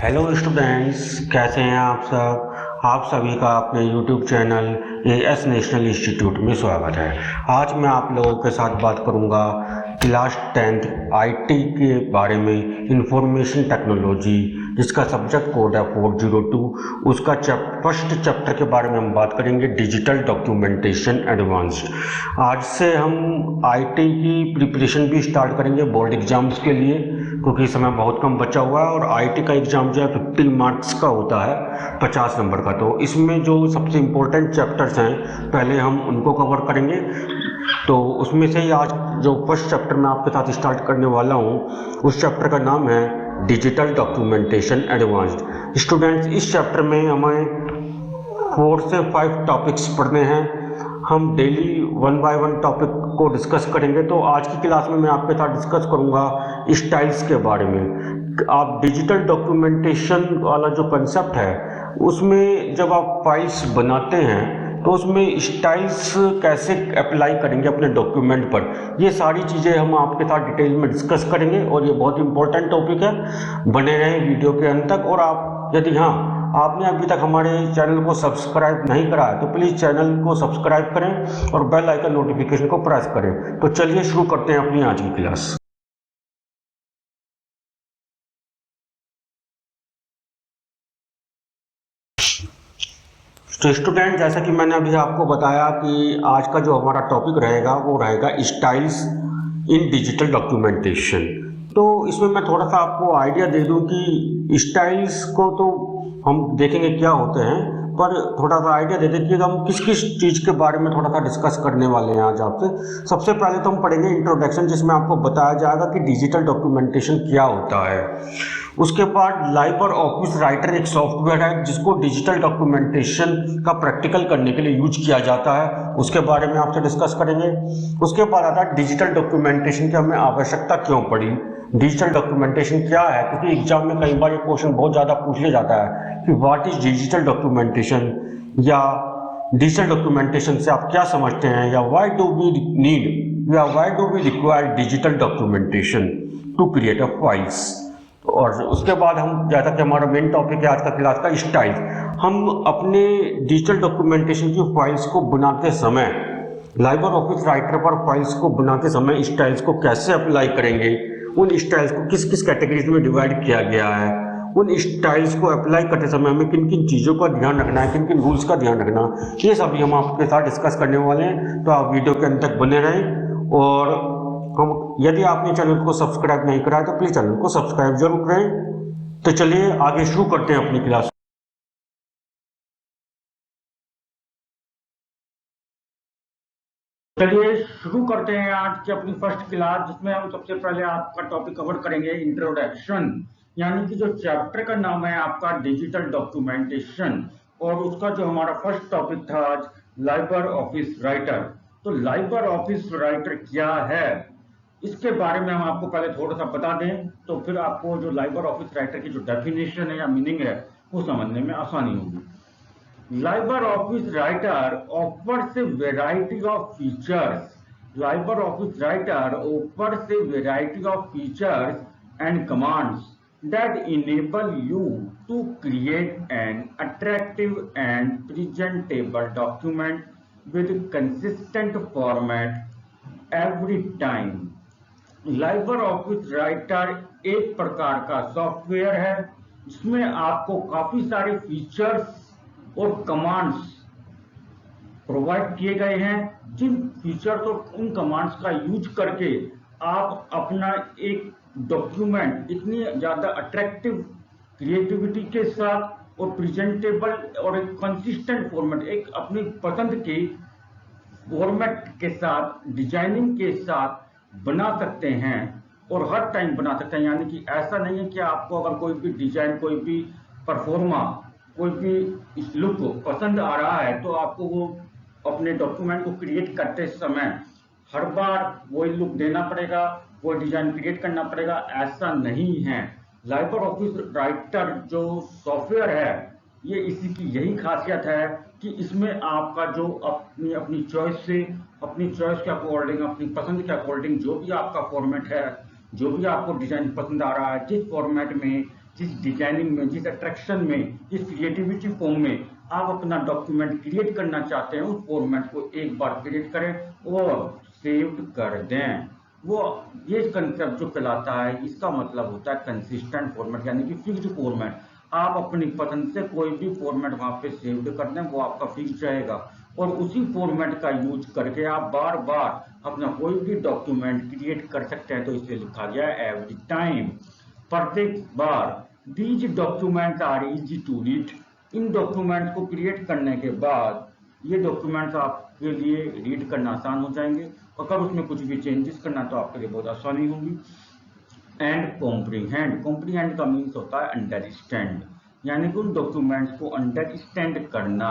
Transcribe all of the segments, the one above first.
Hello students, कैसे हैं आप सब। आप सभी का अपने YouTube channel as national institute में स्वागत है। आज मैं आप लोगों के साथ बात करूंगा क्लास 10th आईटी के बारे में, इंफॉर्मेशन टेक्नोलॉजी, जिसका सब्जेक्ट कोड है 402। उसका फर्स्ट चैप्टर के बारे में हम बात करेंगे, डिजिटल डॉक्यूमेंटेशन एडवांस्ड। आज से हम आईटी की प्रिपरेशन भी स्टार्ट करेंगे बोर्ड एग्जाम्स के लिए, क्योंकि समय बहुत कम बचा हुआ है और आईटी का एग्ज़ाम जो है 50 मार्क्स का होता है, 50 नंबर का। तो इसमें जो सबसे इम्पोर्टेंट चैप्टर्स हैं पहले हम उनको कवर करेंगे। तो उसमें से ही आज जो फर्स्ट चैप्टर मैं आपके साथ स्टार्ट करने वाला हूँ, उस चैप्टर का नाम है डिजिटल डॉक्यूमेंटेशन एडवांस्ड। स्टूडेंट्स, इस चैप्टर में हमें 4 से 5 टॉपिक्स पढ़ने हैं। हम डेली 1 बाय 1 टॉपिक को डिस्कस करेंगे। तो आज की क्लास में मैं आपके साथ डिस्कस करूंगा स्टाइल्स के बारे में। आप डिजिटल डॉक्यूमेंटेशन वाला जो कंसेप्ट है, उसमें जब आप फाइल्स बनाते हैं तो उसमें स्टाइल्स कैसे अप्लाई करेंगे अपने डॉक्यूमेंट पर, ये सारी चीज़ें हम आपके साथ डिटेल में डिस्कस करेंगे और ये बहुत इंपॉर्टेंट टॉपिक है। बने रहें वीडियो के अंत तक। और आप यदि आपने अभी तक हमारे चैनल को सब्सक्राइब नहीं करा है तो प्लीज़ चैनल को सब्सक्राइब करें और बेल आइकन नोटिफिकेशन को प्रेस करें। तो चलिए शुरू करते हैं अपनी आज की क्लास। तो स्टूडेंट, जैसा कि मैंने अभी आपको बताया कि आज का जो हमारा टॉपिक रहेगा वो रहेगा स्टाइल्स इन डिजिटल डॉक्यूमेंटेशन। तो इसमें मैं थोड़ा सा आपको आइडिया दे दूं कि स्टाइल्स को तो हम देखेंगे क्या होते हैं, पर थोड़ा सा आइडिया दे दें कि हम किस किस चीज़ के बारे में थोड़ा सा डिस्कस करने वाले हैं आज आपसे। सबसे पहले तो हम पढ़ेंगे इंट्रोडक्शन, जिसमें आपको बताया जाएगा कि डिजिटल डॉक्यूमेंटेशन क्या होता है। उसके बाद लाइबर ऑफिस राइटर एक सॉफ्टवेयर है जिसको डिजिटल डॉक्यूमेंटेशन का प्रैक्टिकल करने के लिए यूज किया जाता है, उसके बारे में आपसे डिस्कस करेंगे। उसके बाद आता है डिजिटल डॉक्यूमेंटेशन की हमें आवश्यकता क्यों पड़ी, डिजिटल डॉक्यूमेंटेशन क्या है, क्योंकि एग्जाम में कई बार ये क्वेश्चन बहुत ज़्यादा पूछ लिया जाता है कि व्हाट इज डिजिटल डॉक्यूमेंटेशन, या डिजिटल डॉक्यूमेंटेशन से आप क्या समझते हैं, या व्हाई डू वी नीड या why do we require digital documentation to create a files. और उसके बाद हम, जैसा कि हमारा मेन टॉपिक है आज का क्लास का, स्टाइल। हम अपने डिजिटल डॉक्यूमेंटेशन की फाइल्स को बनाते समय, लाइबर ऑफिस राइटर पर फाइल्स को बनाते समय स्टाइल्स को कैसे अप्लाई करेंगे, उन स्टाइल्स को किस किस कैटेगरीज में डिवाइड किया गया है, उन स्टाइल्स को अप्लाई करते समय हमें किन किन चीज़ों का ध्यान रखना है, किन किन रूल्स का ध्यान रखना, ये सभी हम आपके साथ डिस्कस करने वाले हैं। तो आप वीडियो के अंत तक बने रहें। और यदि आपने चैनल को सब्सक्राइब नहीं करा है तो प्लीज़ चैनल को सब्सक्राइब जरूर करें। तो चलिए आगे शुरू करते हैं अपनी क्लास। चलिए शुरू करते हैं आज की अपनी फर्स्ट क्लास, जिसमें हम सबसे पहले आपका टॉपिक कवर करेंगे इंट्रोडक्शन, यानी कि जो चैप्टर का नाम है आपका डिजिटल डॉक्यूमेंटेशन, और उसका जो हमारा फर्स्ट टॉपिक था आज लाइबर ऑफिस राइटर। तो लाइबर ऑफिस राइटर क्या है, इसके बारे में हम आपको पहले थोड़ा सा बता दें, तो फिर आपको जो लाइबर ऑफिस राइटर की जो डेफिनेशन है या मीनिंग है वो समझने में आसानी होगी। Liber Office writer offers a variety of features. Libre Office Writer offers a variety of features and commands that enable you to create an attractive and presentable document with consistent format every time. Liber Office writer एक प्रकार का software है जिसमें आपको काफी सारे features और commands provide किए गए हैं, जिन फीचर्स और उन कमांड्स का यूज करके आप अपना एक डॉक्यूमेंट इतनी ज्यादा अट्रैक्टिव क्रिएटिविटी के साथ और प्रेजेंटेबल और एक कंसिस्टेंट फॉर्मेट, एक अपनी पसंद के फॉर्मेट के साथ, डिजाइनिंग के साथ बना सकते हैं और हर टाइम बना सकते हैं। यानी कि ऐसा नहीं है कि आपको अगर कोई भी डिजाइन, कोई भी परफॉर्मा, कोई भी लुक पसंद आ रहा है तो आपको वो अपने डॉक्यूमेंट को क्रिएट करते समय हर बार वही लुक देना पड़ेगा, वो डिजाइन क्रिएट करना पड़ेगा, ऐसा नहीं है। लाइबर ऑफिस राइटर जो सॉफ्टवेयर है, ये इसी की यही खासियत है कि इसमें आपका जो अपनी चॉइस से, अपनी चॉइस के अकॉर्डिंग, अपनी पसंद के अकॉर्डिंग जो भी आपका फॉर्मेट है, जो भी आपको डिजाइन पसंद आ रहा है, जिस फॉर्मेट में जिस डिजाइनिंग में, जिस अट्रैक्शन में, जिस क्रिएटिविटी फॉर्म में आप अपना डॉक्यूमेंट क्रिएट करना चाहते हैं, उस फॉर्मेट को एक बार क्रिएट करें और सेव कर दें। वो ये कंसेप्ट जो कहलाता है, इसका मतलब होता है कंसिस्टेंट फॉर्मेट, यानी कि फिक्स्ड फॉर्मेट। आप अपनी पसंद से कोई भी फॉर्मेट वहां पे सेव कर दें, वो आपका फिक्स रहेगा और उसी फॉर्मेट का यूज करके आप बार बार अपना कोई भी डॉक्यूमेंट क्रिएट कर सकते हैं। तो इसलिए लिखा गया है एवरी टाइम, प्रत्येक बार। These document are easy to read. इन डॉक्यूमेंट को क्रिएट करने के बाद ये डॉक्यूमेंट्स आपके लिए रीड करना आसान हो जाएंगे। अगर उसमें कुछ भी चेंजेस करना तो आपके लिए बहुत आसानी होगी। एंड कॉम्प्रीहेंड, कॉम्प्रीहेंड का मीन्स होता है अंडरस्टैंड, यानी कि उन डॉक्यूमेंट्स को अंडरस्टैंड करना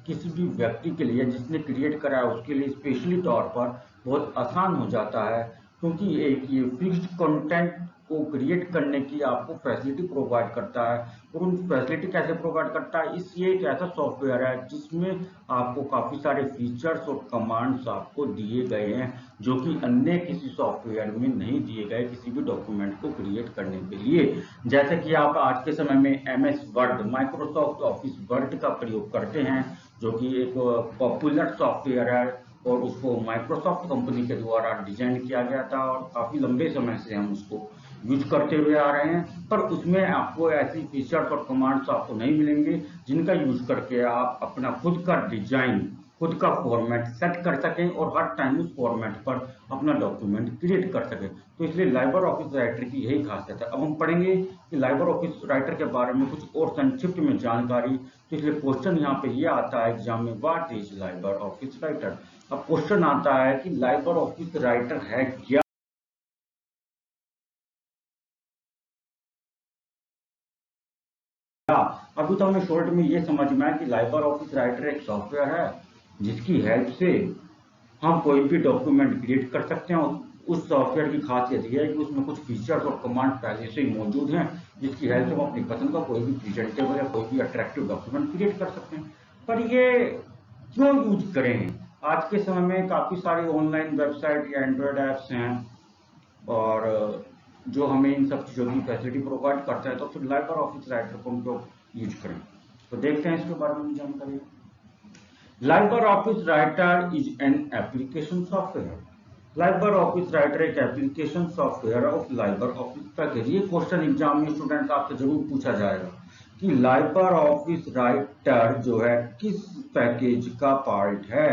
किसी भी व्यक्ति के लिए जिसने क्रिएट करा है उसके लिए स्पेशली तौर पर बहुत आसान हो जाता है, क्योंकि एक ये फिक्स्ड कंटेंट को क्रिएट करने की आपको फैसिलिटी प्रोवाइड करता है। और उन फैसिलिटी कैसे प्रोवाइड करता है, ये एक ऐसा सॉफ्टवेयर है जिसमें आपको काफ़ी सारे फीचर्स और कमांड्स आपको दिए गए हैं जो कि अन्य किसी सॉफ्टवेयर में नहीं दिए गए किसी भी डॉक्यूमेंट को क्रिएट करने के लिए। जैसे कि आप आज के समय में MS word, Microsoft office word का प्रयोग करते हैं, जो कि एक पॉपुलर सॉफ्टवेयर है और उसको माइक्रोसॉफ्ट कंपनी के द्वारा डिजाइन किया गया था और काफ़ी लंबे समय से हम उसको यूज करते हुए आ रहे हैं। पर उसमें आपको ऐसी फीचर्स और कमांड्स आपको नहीं मिलेंगे जिनका यूज करके आप अपना खुद का डिजाइन, खुद का फॉर्मेट सेट कर सकें और हर टाइम उस फॉर्मेट पर अपना डॉक्यूमेंट क्रिएट कर सकें। तो इसलिए लाइबर ऑफिस राइटर की यही खासियत है। अब हम पढ़ेंगे कि लाइबर ऑफिस राइटर के बारे में कुछ और संक्षिप्त में जानकारी। तो इसलिए क्वेश्चन यहाँ पे ये आता है एग्जाम में, what is Liber Office writer. अब क्वेश्चन आता है कि लाइबर ऑफिस राइटर है क्या। अभी तो हमें शॉर्ट में ये समझ में आया कि लाइबर ऑफिस राइटर एक सॉफ्टवेयर है जिसकी हेल्प से हम कोई भी डॉक्यूमेंट क्रिएट कर सकते हैं। उस सॉफ्टवेयर की खासियत यह है कि उसमें कुछ फीचर्स और कमांड पहले से ही मौजूद हैं जिसकी हेल्प से हम अपनी पसंद का कोई भी प्रेजेंटेबल या कोई भी अट्रैक्टिव डॉक्यूमेंट क्रिएट कर सकते हैं। पर ये क्यों यूज करें? आज के समय में काफ़ी सारी ऑनलाइन वेबसाइट या एंड्रॉयड ऐप्स हैं और जो हमें इन सब चीज़ों की फैसिलिटी प्रोवाइड करता है, तो फिर लाइबर ऑफिस राइटर को हम लोग यूज करें। तो देखते हैं इसके बारे में जानकारी। LibreOffice Writer is an application software. LibreOffice Writer एक application software of LibreOffice package. ये क्वेश्चन एग्जाम में स्टूडेंट आपसे जरूर पूछा जाएगा कि LibreOffice Writer जो है किस पैकेज का पार्ट है।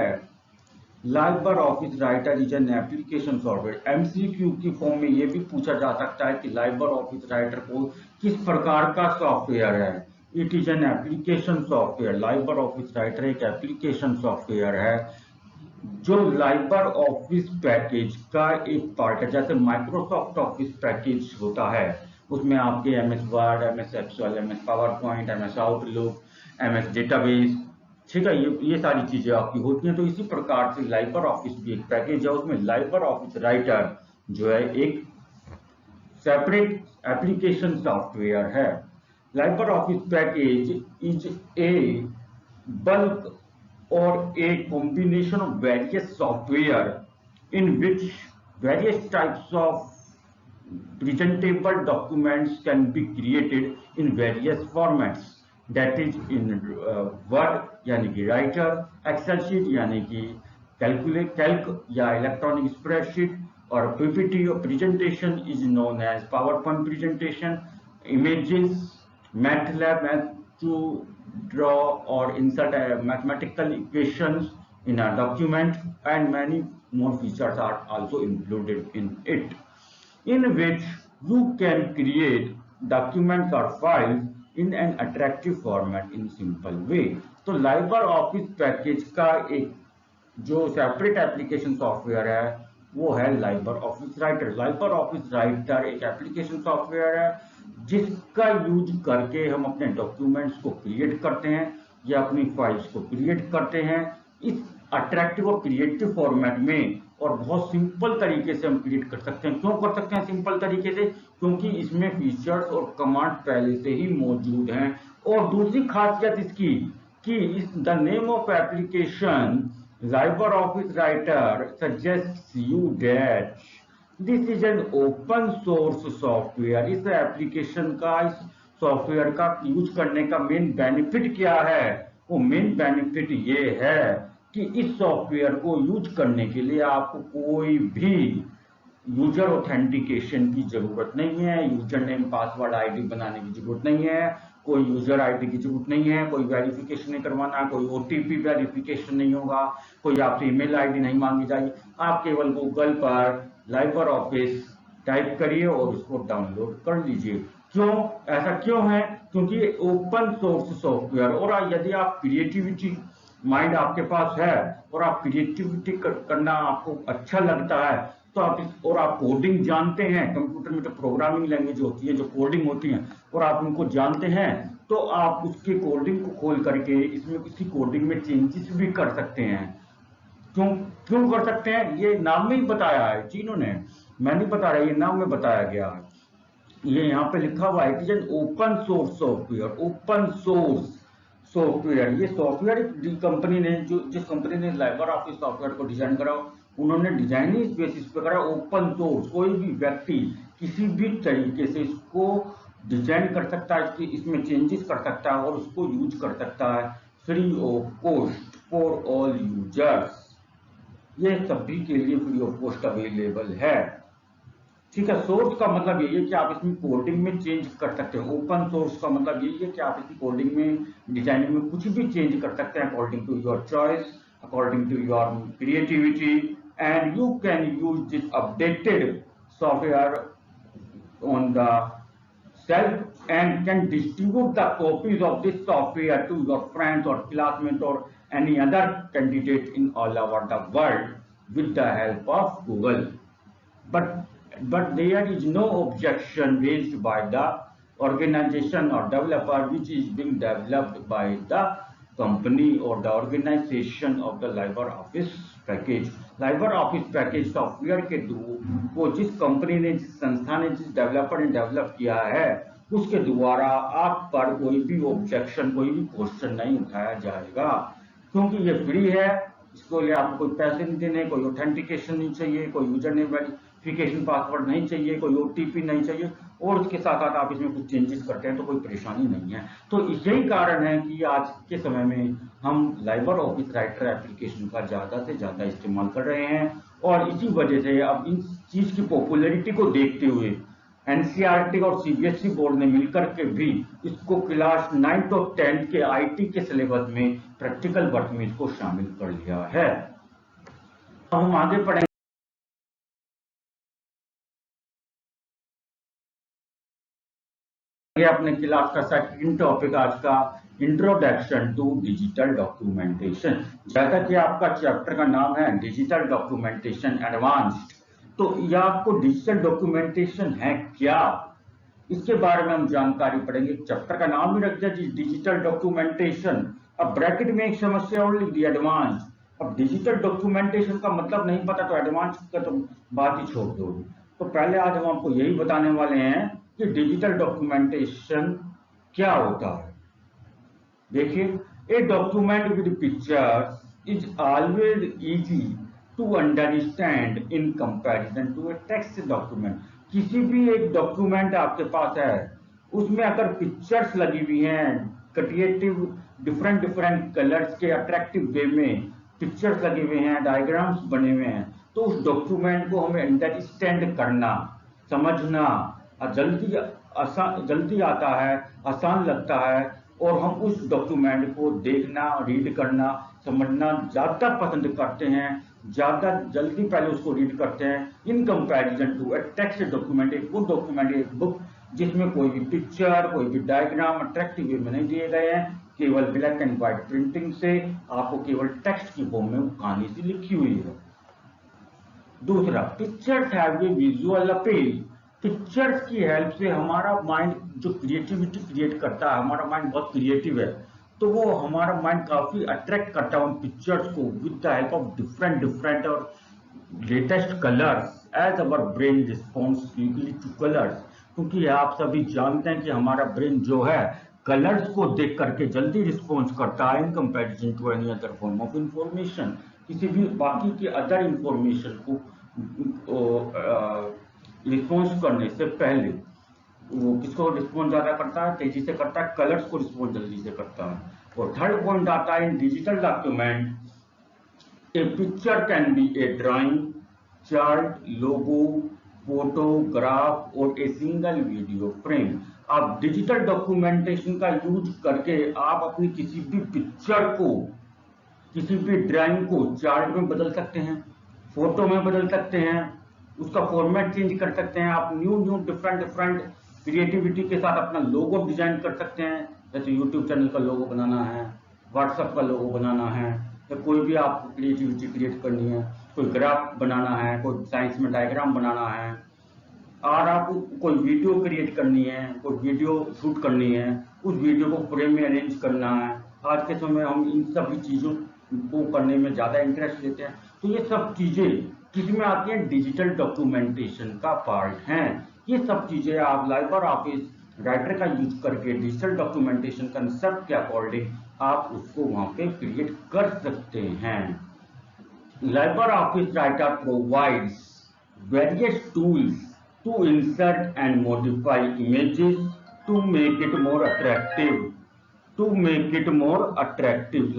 LibreOffice Writer is an application software. MCQ की फॉर्म में ये भी पूछा जा सकता है कि LibreOffice Writer को किस प्रकार का सॉफ्टवेयर है। It is an application software. LibreOffice Writer एक एप्लीकेशन सॉफ्टवेयर है जो लाइबर ऑफिस पैकेज का एक पार्ट है। जैसे माइक्रोसॉफ्ट ऑफिस पैकेज होता है, उसमें आपके MS Word, MS Excel, MS PowerPoint, MS Outlook, MS database, ठीक है, ये सारी चीजें आपकी होती हैं। तो इसी प्रकार से लाइबर ऑफिस भी एक पैकेज है, उसमें लाइबर ऑफिस राइटर जो है एक सेपरेट एप्लीकेशन सॉफ्टवेयर है। Liber office package is a bulk or a combination of various software in which various types of presentable documents can be created in various formats, that is in Word यानी कि writer, Excel sheet यानी कि Calc या electronic spreadsheet, और PPT और presentation is known as PowerPoint presentation, images, MATLAB to draw or insert mathematical equations in a document, and many more features are also included in it, in which you can create documents or files in an attractive format in simple way. तो Liber office package का एक जो separate application software है वो है Liber Office Writer. Libre Office writer एक application software है जिसका यूज करके हम अपने डॉक्यूमेंट्स को क्रिएट करते हैं या अपनी फाइल्स को क्रिएट करते हैं इस अट्रैक्टिव और क्रिएटिव फॉर्मेट में, और बहुत सिंपल तरीके से हम क्रिएट कर सकते हैं। क्यों कर सकते हैं सिंपल तरीके से? क्योंकि इसमें फीचर्स और कमांड पहले से ही मौजूद हैं। और दूसरी खासियत इसकी कि इस the name of application LibreOffice Writer suggests you that this is an open source software। इस एप्लीकेशन का, इस सॉफ्टवेयर का यूज करने का मेन बेनिफिट क्या है? वो मेन बेनिफिट ये है कि इस सॉफ्टवेयर को यूज करने के लिए आपको कोई भी यूजर ऑथेंटिकेशन की जरूरत नहीं है, यूजर नेम पासवर्ड आईडी बनाने की जरूरत नहीं है, कोई यूजर आईडी की जरूरत नहीं है, कोई वेरिफिकेशन नहीं करवाना, कोई ओटीपी वेरिफिकेशन नहीं होगा, कोई आपसे ईमेल आईडी नहीं मांगी जाएगी। आप केवल गूगल पर लाइबर ऑफिस टाइप करिए और उसको डाउनलोड कर लीजिए। क्यों ऐसा क्यों है? क्योंकि ये ओपन सोर्स सॉफ्टवेयर, और यदि आप क्रिएटिविटी माइंड आपके पास है और आप क्रिएटिविटी करना आपको अच्छा लगता है तो और आप कोडिंग जानते हैं, कंप्यूटर में जो प्रोग्रामिंग लैंग्वेज होती है, जो कोडिंग होती है, और आप उनको जानते हैं, तो आप उसके कोडिंग को खोल करके इसमें किसी कोडिंग में चेंजेस भी कर सकते हैं। क्यों क्यों कर सकते हैं? ये नाम में ही बताया है चीनों ने, मैं नहीं बता रहा, ये नाम में बताया गया है। ये यहाँ पे लिखा हुआ है, it is an open source software. Open source software, ये सॉफ्टवेयर कंपनी ने जिस कंपनी ने लाइबर ऑफिस सॉफ्टवेयर को डिजाइन करा, उन्होंने डिजाइन ही इस बेसिस पे करा ओपन सोर्स। कोई भी व्यक्ति किसी भी तरीके से इसको डिजाइन कर सकता है, इसमें चेंजेस कर सकता है और उसको यूज कर सकता है free of cost for all users. ये सभी के लिए फ्री ऑफ कॉस्ट अवेलेबल है। ठीक है, सोर्स का मतलब यही है कि आप इसमें कोडिंग में चेंज कर सकते हो। ओपन सोर्स का मतलब यही है कि आप इसकी कोडिंग में, डिजाइनिंग में कुछ भी चेंज कर सकते हैं according to your choice, according to your creativity, and you can use this updated software on the shelf and can distribute the copies of this software to your friends or classmates or any other candidate in all over the world with the help of Google. But there is no objection raised by the organization or developer which is being developed by the company or the organization of the LibreOffice package. Liber office package software के through वो जिस company ने, जिस संस्था ने, जिस developer ने develop किया है, उसके द्वारा आप पर कोई भी ऑब्जेक्शन, कोई भी क्वेश्चन नहीं उठाया जाएगा, क्योंकि ये फ्री है। इसको लिए आपको कोई पैसे नहीं देने, कोई ऑथेंटिकेशन नहीं चाहिए, कोई यूजर नेम वेरिफिकेशन पासवर्ड नहीं चाहिए, कोई ओटीपी नहीं चाहिए, और उसके साथ साथ आप इसमें कुछ चेंजेस करते हैं तो कोई परेशानी नहीं है। तो यही कारण है कि आज के समय में हम लाइबर ऑफिस राइटर एप्लीकेशन का ज्यादा से ज्यादा इस्तेमाल कर रहे हैं, और इसी वजह से अब इन चीज की पॉपुलैरिटी को देखते हुए एनसीईआरटी और सीबीएसई बोर्ड ने मिलकर के भी इसको क्लास 9th और 10th के आईटी के सिलेबस में प्रैक्टिकल वर्क में इसको शामिल कर लिया है। अब हम आगे पढ़ेंगे अपने क्लास का सेकंड टॉपिक आज का, इंट्रोडक्शन टू डिजिटल डॉक्यूमेंटेशन। जैसा कि आपका चैप्टर का नाम है डिजिटल डॉक्यूमेंटेशन एडवांस्ड, तो यह आपको डिजिटल डॉक्यूमेंटेशन है क्या, इसके बारे में हम जानकारी पढ़ेंगे। चैप्टर का नाम भी रख दिया डिजिटल डॉक्यूमेंटेशन। अब ब्रैकेट में एक समस्या और लिख दी एडवांस्ड। अब डिजिटल डॉक्यूमेंटेशन का मतलब नहीं पता तो एडवांस का तो बात ही छोड़ दो। तो पहले आज हम आपको यही बताने वाले हैं कि डिजिटल डॉक्यूमेंटेशन क्या होता है। देखिए, a document with pictures is always easy to understand in comparison to a text document. किसी भी एक डॉक्यूमेंट आपके पास है, उसमें अगर पिक्चर्स लगी हुई हैं, क्रिएटिव डिफरेंट डिफरेंट कलर्स के अट्रैक्टिव वे में पिक्चर्स लगे हुए हैं, डायग्राम्स बने हुए हैं, तो उस डॉक्यूमेंट को हमें अंडरस्टैंड करना, समझना जल्दी आता है, आसान लगता है, और हम उस डॉक्यूमेंट को देखना, रीड करना, समझना ज्यादा पसंद करते हैं, ज्यादा जल्दी पहले उसको रीड करते हैं in comparison to a text document. एक वो डॉक्यूमेंट, एक बुक जिसमें कोई भी पिक्चर, कोई भी डायग्राम अट्रैक्टिव वे में नहीं दिए गए हैं, केवल ब्लैक एंड व्हाइट प्रिंटिंग से आपको केवल टेक्स्ट की फॉर्म में कहानी सी लिखी हुई है। दूसरा, pictures have a visual appeal. Pictures की हेल्प से हमारा माइंड जो क्रिएटिविटी क्रिएट करता है, हमारा माइंड बहुत क्रिएटिव है, तो वो हमारा माइंड काफी अट्रैक्ट करता है उन पिक्चर्स को with the help of different different और latest colours as our brain response quickly to colours. क्योंकि आप सभी जानते हैं कि हमारा ब्रेन जो है कलर्स को देख करके जल्दी रिस्पॉन्स करता है in comparison to any other form of information. किसी भी बाकी के अदर इंफॉर्मेशन को रिस्पॉन्स करने से पहले वो किसको रिस्पॉन्ड ज्यादा करता है, तेजी से करता है, कलर्स को रिस्पॉन्ड जल्दी से करता है। और थर्ड पॉइंट आता है इन digital document A picture can be a drawing, chart, logo, photograph और ए सिंगल वीडियो फ्रेम। आप डिजिटल डॉक्यूमेंटेशन का यूज करके आप अपनी किसी भी पिक्चर को, किसी भी ड्राइंग को चार्ट में बदल सकते हैं, फोटो में बदल सकते हैं, उसका फॉर्मेट चेंज कर सकते हैं। आप न्यू डिफरेंट क्रिएटिविटी के साथ अपना लोगो डिजाइन कर सकते हैं। जैसे यूट्यूब चैनल का लोगो बनाना है, व्हाट्सएप का लोगो बनाना है, या कोई भी आपको क्रिएटिविटी क्रिएट करनी है, कोई ग्राफ बनाना है, कोई साइंस में डायग्राम बनाना है, और आपको कोई वीडियो क्रिएट करनी है, कोई वीडियो शूट करनी है, उस वीडियो को फ्रेम में अरेंज करना है। आज के समय में हम इन सभी चीजों को करने में ज्यादा इंटरेस्ट लेते हैं। तो ये सब चीजें किसमें आती हैं, डिजिटल डॉक्यूमेंटेशन का पार्ट हैं। ये सब चीजें आप लाइबर ऑफिस राइटर का यूज करके डिजिटल डॉक्यूमेंटेशन कंसेप्ट के अकॉर्डिंग आप उसको वहां पे क्रिएट कर सकते हैं। LibreOffice Writer provides various tools to insert and modify images to make it more attractive.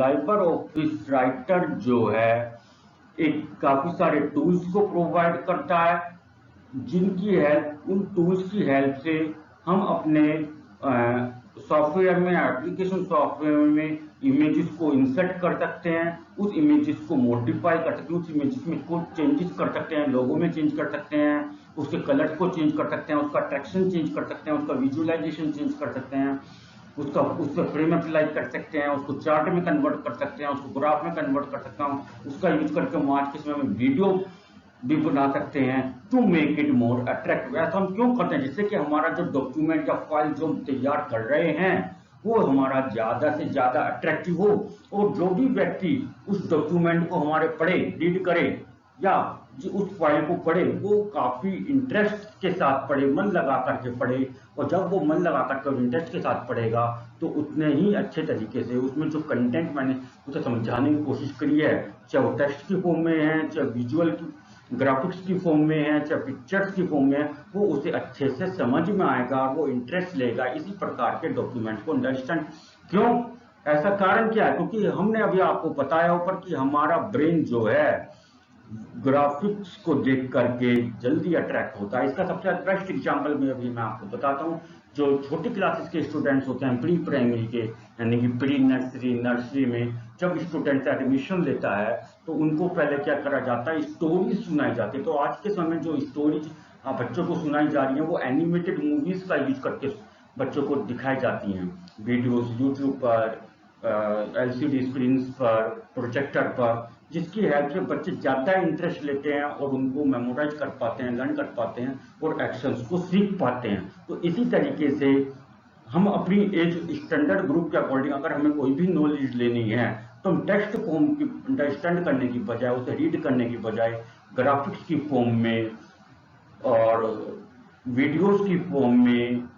LibreOffice Writer जो है एक काफी सारे टूल्स को प्रोवाइड करता है, जिनकी हेल्प, उन टूल्स की हेल्प से हम अपने सॉफ्टवेयर में, एप्लीकेशन सॉफ्टवेयर में इमेजेस को इंसर्ट कर सकते हैं, उस इमेजेस को मॉडिफाई कर सकते हैं, उस इमेजेस में कुछ चेंजेस कर सकते हैं, लोगो में चेंज कर सकते हैं, उसके कलर्स को चेंज कर सकते हैं, उसका अट्रैक्शन चेंज कर सकते हैं, उसका विजुअलाइजेशन चेंज कर सकते हैं, उससे फ्रेम अप्लाई कर सकते हैं, उसको चार्ट में कन्वर्ट कर सकते हैं, उसको ग्राफ में कन्वर्ट कर सकता हूँ, उसका यूज करके हम आज के समय में वीडियो भी बना सकते हैं to make it more attractive. ऐसा हम क्यों करते हैं, जिससे कि हमारा जो डॉक्यूमेंट या फाइल जो हम तैयार कर रहे हैं वो हमारा ज्यादा से ज्यादा अट्रैक्टिव हो, और जो भी व्यक्ति उस डॉक्यूमेंट को हमारे पढ़े, रीड करे, या उस फाइल को पढ़े, वो काफी इंटरेस्ट के साथ पढ़े, मन लगा करके पढ़े। और जब वो मन लगा करके इंटरेस्ट के साथ पढ़ेगा तो उतने ही अच्छे तरीके से उसमें जो कंटेंट मैंने उसे समझाने की कोशिश करी है, चाहे वो टेक्स्ट की फॉर्म में है, चाहे विजुअल की ग्राफिक्स की फॉर्म में है, चाहे पिक्चर्स की फॉर्म में है, वो उसे अच्छे से समझ में आएगा, वो इंटरेस्ट लेगा इसी प्रकार के डॉक्यूमेंट को अंडरस्टैंड। क्यों, ऐसा कारण क्या है, क्योंकि हमने अभी आपको बताया ऊपर कि हमारा ब्रेन जो है ग्राफिक्स को देख करके जल्दी अट्रैक्ट होता है। इसका सबसे बेस्ट एग्जांपल में अभी मैं आपको बताता हूँ। जो छोटी क्लासेस के स्टूडेंट्स होते हैं, प्री प्राइमरी के, यानी कि प्री नर्सरी में जब स्टूडेंट एडमिशन लेता है तो उनको पहले क्या करा जाता है, स्टोरी सुनाई जाती है। तो आज के समय जो स्टोरीज बच्चों को सुनाई जा रही है वो एनिमेटेड मूवीज का यूज करके बच्चों को दिखाई जाती हैं, वीडियोस यूट्यूब पर, LCD स्क्रीन पर, प्रोजेक्टर पर, जिसकी हेल्प से बच्चे ज्यादा इंटरेस्ट लेते हैं और उनको मेमोराइज कर पाते हैं, लर्न कर पाते हैं और एक्शंस को सीख पाते हैं। तो इसी तरीके से हम अपनी एज स्टैंडर्ड ग्रुप के अकॉर्डिंग अगर हमें कोई भी नॉलेज लेनी है तो हम टेक्स्ट फॉर्म की अंडरस्टैंड करने की बजाय, उसे रीड करने की बजाय ग्राफिक्स की फॉर्म में और वीडियोस की फॉर्म में,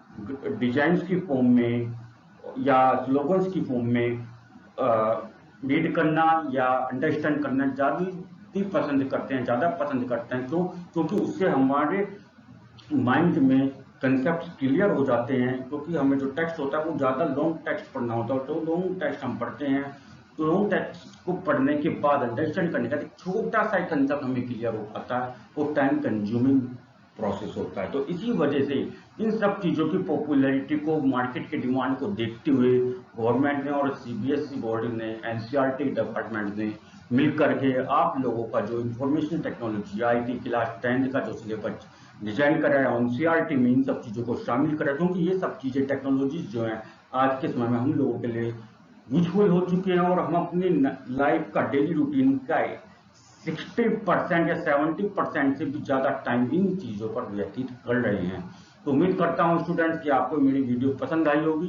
डिजाइन्स की फॉर्म में या स्लोगन्स की फॉर्म में रीड करना या अंडरस्टैंड करना ज्यादा पसंद करते हैं, क्यों, क्योंकि उससे हमारे माइंड में कंसेप्ट क्लियर हो जाते हैं। क्योंकि हमें जो टेक्स्ट होता है वो ज्यादा लॉन्ग टेक्स्ट पढ़ना होता है, तो लॉन्ग टेक्स्ट हम पढ़ते हैं, तो लॉन्ग टेक्स्ट को पढ़ने के बाद अंडरस्टैंड करने का एक छोटा सा कंसेप्ट हमें क्लियर हो पाता है, वो टाइम कंज्यूमिंग प्रोसेस होता है। तो इसी वजह से इन सब चीजों की पॉपुलैरिटी को, मार्केट के डिमांड को देखते हुए गवर्नमेंट ने और CBSE बोर्ड ने, NCERT डिपार्टमेंट ने मिलकर के आप लोगों का जो इंफॉर्मेशन टेक्नोलॉजी IT क्लास 10 का जो सिलेबस डिजाइन करा है, NCERT में इन सब चीजों को शामिल करा, क्योंकि ये सब चीजें टेक्नोलॉजीज जो है आज के समय में हम लोगों के लिए यूजफुल हो चुके हैं और हम अपनी लाइफ का डेली रूटीन का 60% या 70% से भी ज्यादा टाइम इन चीजों पर व्यतीत कर रहे हैं। तो उम्मीद करता हूं स्टूडेंट्स कि आपको मेरी वीडियो पसंद आई होगी।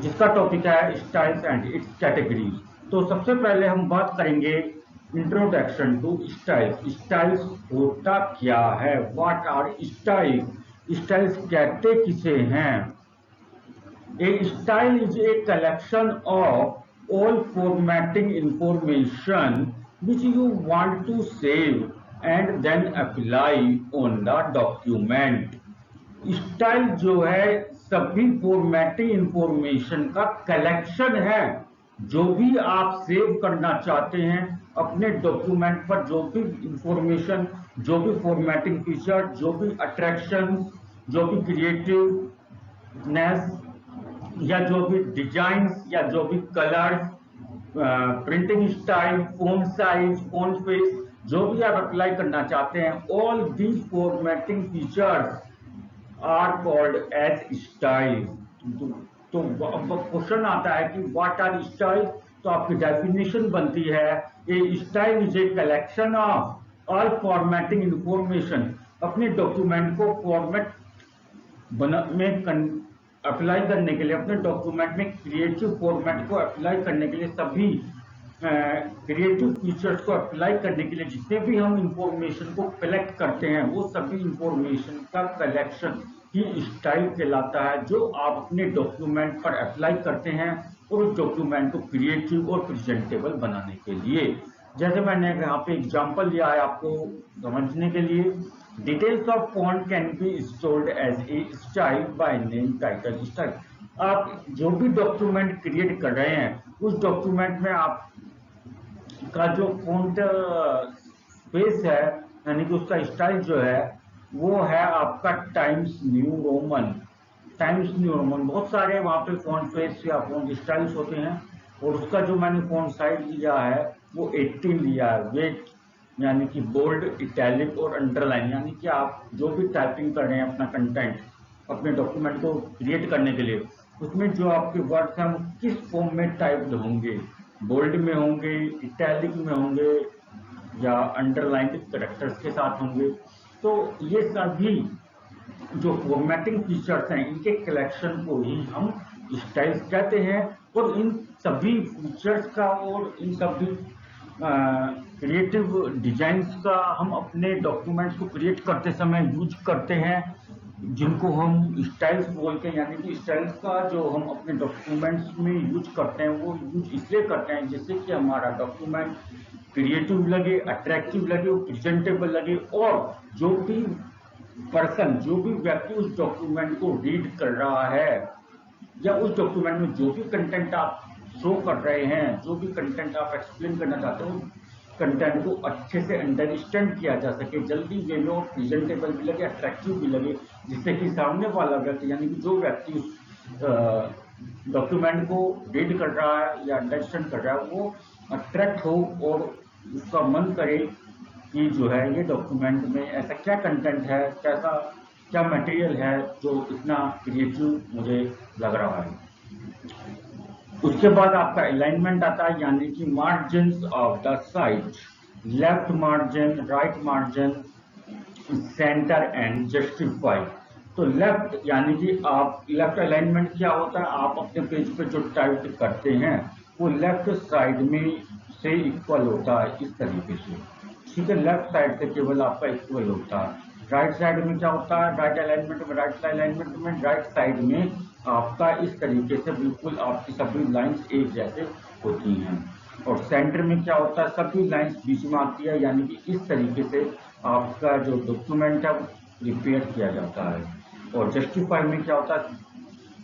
जिसका टॉपिक है स्टाइल्स एंड इट्स कैटेगरीज। तो सबसे पहले हम बात करेंगे इंट्रोडक्शन टू स्टाइल्स। स्टाइल्स होता क्या है, व्हाट आर स्टाइल्स, स्टाइल्स कहते किसे हैं। A style is a collection of all formatting information which you want to save and then apply on the document। Style जो है सभी फॉर्मेटिंग इंफॉर्मेशन का कलेक्शन है। जो भी आप सेव करना चाहते हैं अपने डॉक्यूमेंट पर, जो भी इंफॉर्मेशन, जो भी फॉर्मेटिंग फीचर, जो भी अट्रैक्शन, जो भी क्रिएटिवनेस, या जो भी डिजाइन्स, या जो भी colours, printing style, font size, font face, जो भी आप अप्लाई करना चाहते हैं, all these formatting features are called as style. तो अब क्वेश्चन आता है कि व्हाट आर स्टाइल। तो आपकी डेफिनेशन बनती है, a style is a collection of all formatting information. अपने डॉक्यूमेंट को फॉर्मेट में अप्लाई करने के लिए, अपने डॉक्यूमेंट में क्रिएटिव फॉर्मेट को अप्लाई करने के लिए, सभी क्रिएटिव फीचर्स को अप्लाई करने के लिए जितने भी हम इंफॉर्मेशन को कलेक्ट करते हैं, वो सभी इंफॉर्मेशन का कलेक्शन ही स्टाइल कहलाता है, जो आप अपने डॉक्यूमेंट पर अप्लाई करते हैं और उस डॉक्यूमेंट को क्रिएटिव और प्रेजेंटेबल बनाने के लिए। जैसे मैंने यहाँ पे एग्जांपल लिया है आपको समझने के लिए, details of font can be stored as a style by name, title, style. आप जो भी डॉक्यूमेंट क्रिएट कर रहे हैं, उस डॉक्यूमेंट में आप का जो फॉन्ट स्पेस है, यानी कि उसका स्टाइल जो है, वो है आपका times new Roman. Times new Roman बहुत सारे वहाँ पे फॉन्ट फेस या फॉन्ट स्टाइल्स होते हैं, और उसका जो मैंने फॉन्ट साइज लिया है वो 18 लिया है। वेट यानी कि बोल्ड, इटैलिक और अंडरलाइन, यानी कि आप जो भी टाइपिंग कर रहे हैं अपना कंटेंट अपने डॉक्यूमेंट को क्रिएट करने के लिए, उसमें जो आपके वर्ड्स हैं वो किस फॉर्म में टाइप्ड होंगे, बोल्ड में होंगे, इटैलिक में होंगे, या अंडरलाइंड कैरेक्टर्स के साथ होंगे। तो ये सभी जो फॉर्मेटिंग फीचर्स हैं, इनके कलेक्शन को ही हम स्टाइल्स कहते हैं। और इन सभी फीचर्स का और इन सभी क्रिएटिव डिजाइन्स का हम अपने डॉक्यूमेंट्स को क्रिएट करते समय यूज करते हैं, जिनको हम स्टाइल्स बोलते हैं। यानी कि स्टाइल्स का जो हम अपने डॉक्यूमेंट्स में यूज करते हैं, वो यूज इसलिए करते हैं जिससे कि हमारा डॉक्यूमेंट क्रिएटिव लगे, अट्रैक्टिव लगे, प्रेजेंटेबल लगे, और जो भी पर्सन, जो भी व्यक्ति उस डॉक्यूमेंट को रीड कर रहा है, या उस डॉक्यूमेंट में जो भी कंटेंट आप शो कर रहे हैं, जो भी कंटेंट आप एक्सप्लेन करना चाहते हो, कंटेंट को अच्छे से अंडरस्टैंड किया जा सके, जल्दी वे में, और प्रेजेंटेबल भी लगे, अट्रैक्टिव भी लगे, जिससे कि सामने वाला व्यक्ति, यानी कि जो व्यक्ति उस डॉक्यूमेंट को रीड कर रहा है या अंडरस्टैंड कर रहा है, वो अट्रैक्ट हो और उसका मन करे कि जो है ये डॉक्यूमेंट में ऐसा क्या कंटेंट है, कैसा क्या मटेरियल है जो इतना क्रिएटिव मुझे लग रहा है। उसके बाद आपका अलाइनमेंट आता है, यानी कि margin of the site, left margin, right margin, centre and justify. तो लेफ्ट यानी कि आप लेफ्ट अलाइनमेंट क्या होता है, आप अपने पेज पे जो टाइप करते हैं वो लेफ्ट साइड में से इक्वल होता है, इस तरीके से, ठीक है। लेफ्ट साइड से केवल आपका इक्वल होता है। राइट साइड में क्या होता है, राइट अलाइनमेंट में, राइट साइड में आपका इस तरीके से बिल्कुल आपकी सभी लाइंस एक जैसे होती हैं। और सेंटर में क्या होता है, सभी लाइंस बीच में आती है, यानी कि इस तरीके से आपका जो डॉक्यूमेंट है वो प्रिपेयर किया जाता है। और जस्टिफाई में क्या होता है,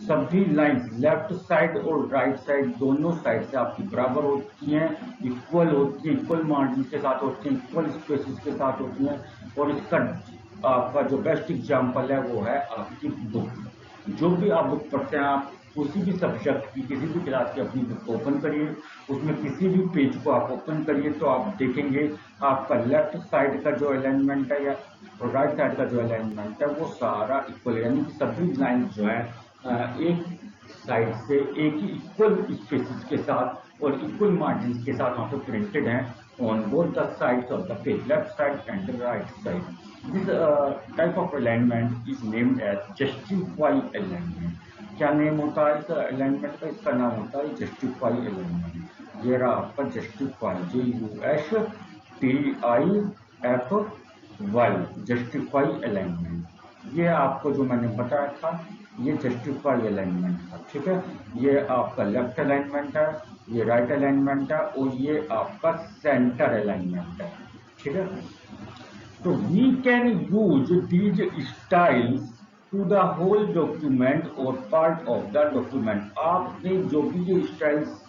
सभी लाइंस लेफ्ट साइड और राइट साइड दोनों साइड से आपकी बराबर होती हैं, इक्वल होती है, इक्वल मार्जिन के साथ होती हैं, इक्वल स्पेसिस के साथ होती हैं। और इसका आपका जो बेस्ट एग्जांपल है वो है आपकी बुक। जो भी आप बुक पढ़ते हैं, आप किसी भी सब्जेक्ट की, किसी भी क्लास की अपनी बुक ओपन करिए, उसमें किसी भी पेज को आप ओपन करिए, तो आप देखेंगे आपका लेफ्ट साइड का जो अलाइनमेंट है या राइट साइड का जो अलाइनमेंट है वो सारा इक्वल है, यानी कि सभी लाइन जो है एक साइड से एक ही इक्वल स्पेसिस के साथ और इक्वल मार्जिन के साथ वहाँ पे प्रिंटेड हैं on both the sides of the page, left side and the right side. This type of alignment is named as justify alignment. क्या नेम होता है इस अलाइनमेंट का, इसका नाम होता है जस्टिफाई अलाइनमेंट। ये रहा आपका जस्टिफाई, JUSTIFY, जस्टिफाई अलाइनमेंट। ये आपको जो मैंने बताया था ये जस्टिफाई अलाइनमेंट था, ठीक है। ये आपका लेफ्ट अलाइनमेंट है, ये राइट अलाइनमेंट है और ये आपका सेंटर अलाइनमेंट है, ठीक है। तो we can use these styles to the whole document or part of the document। आपने जो भी ये स्टाइल्स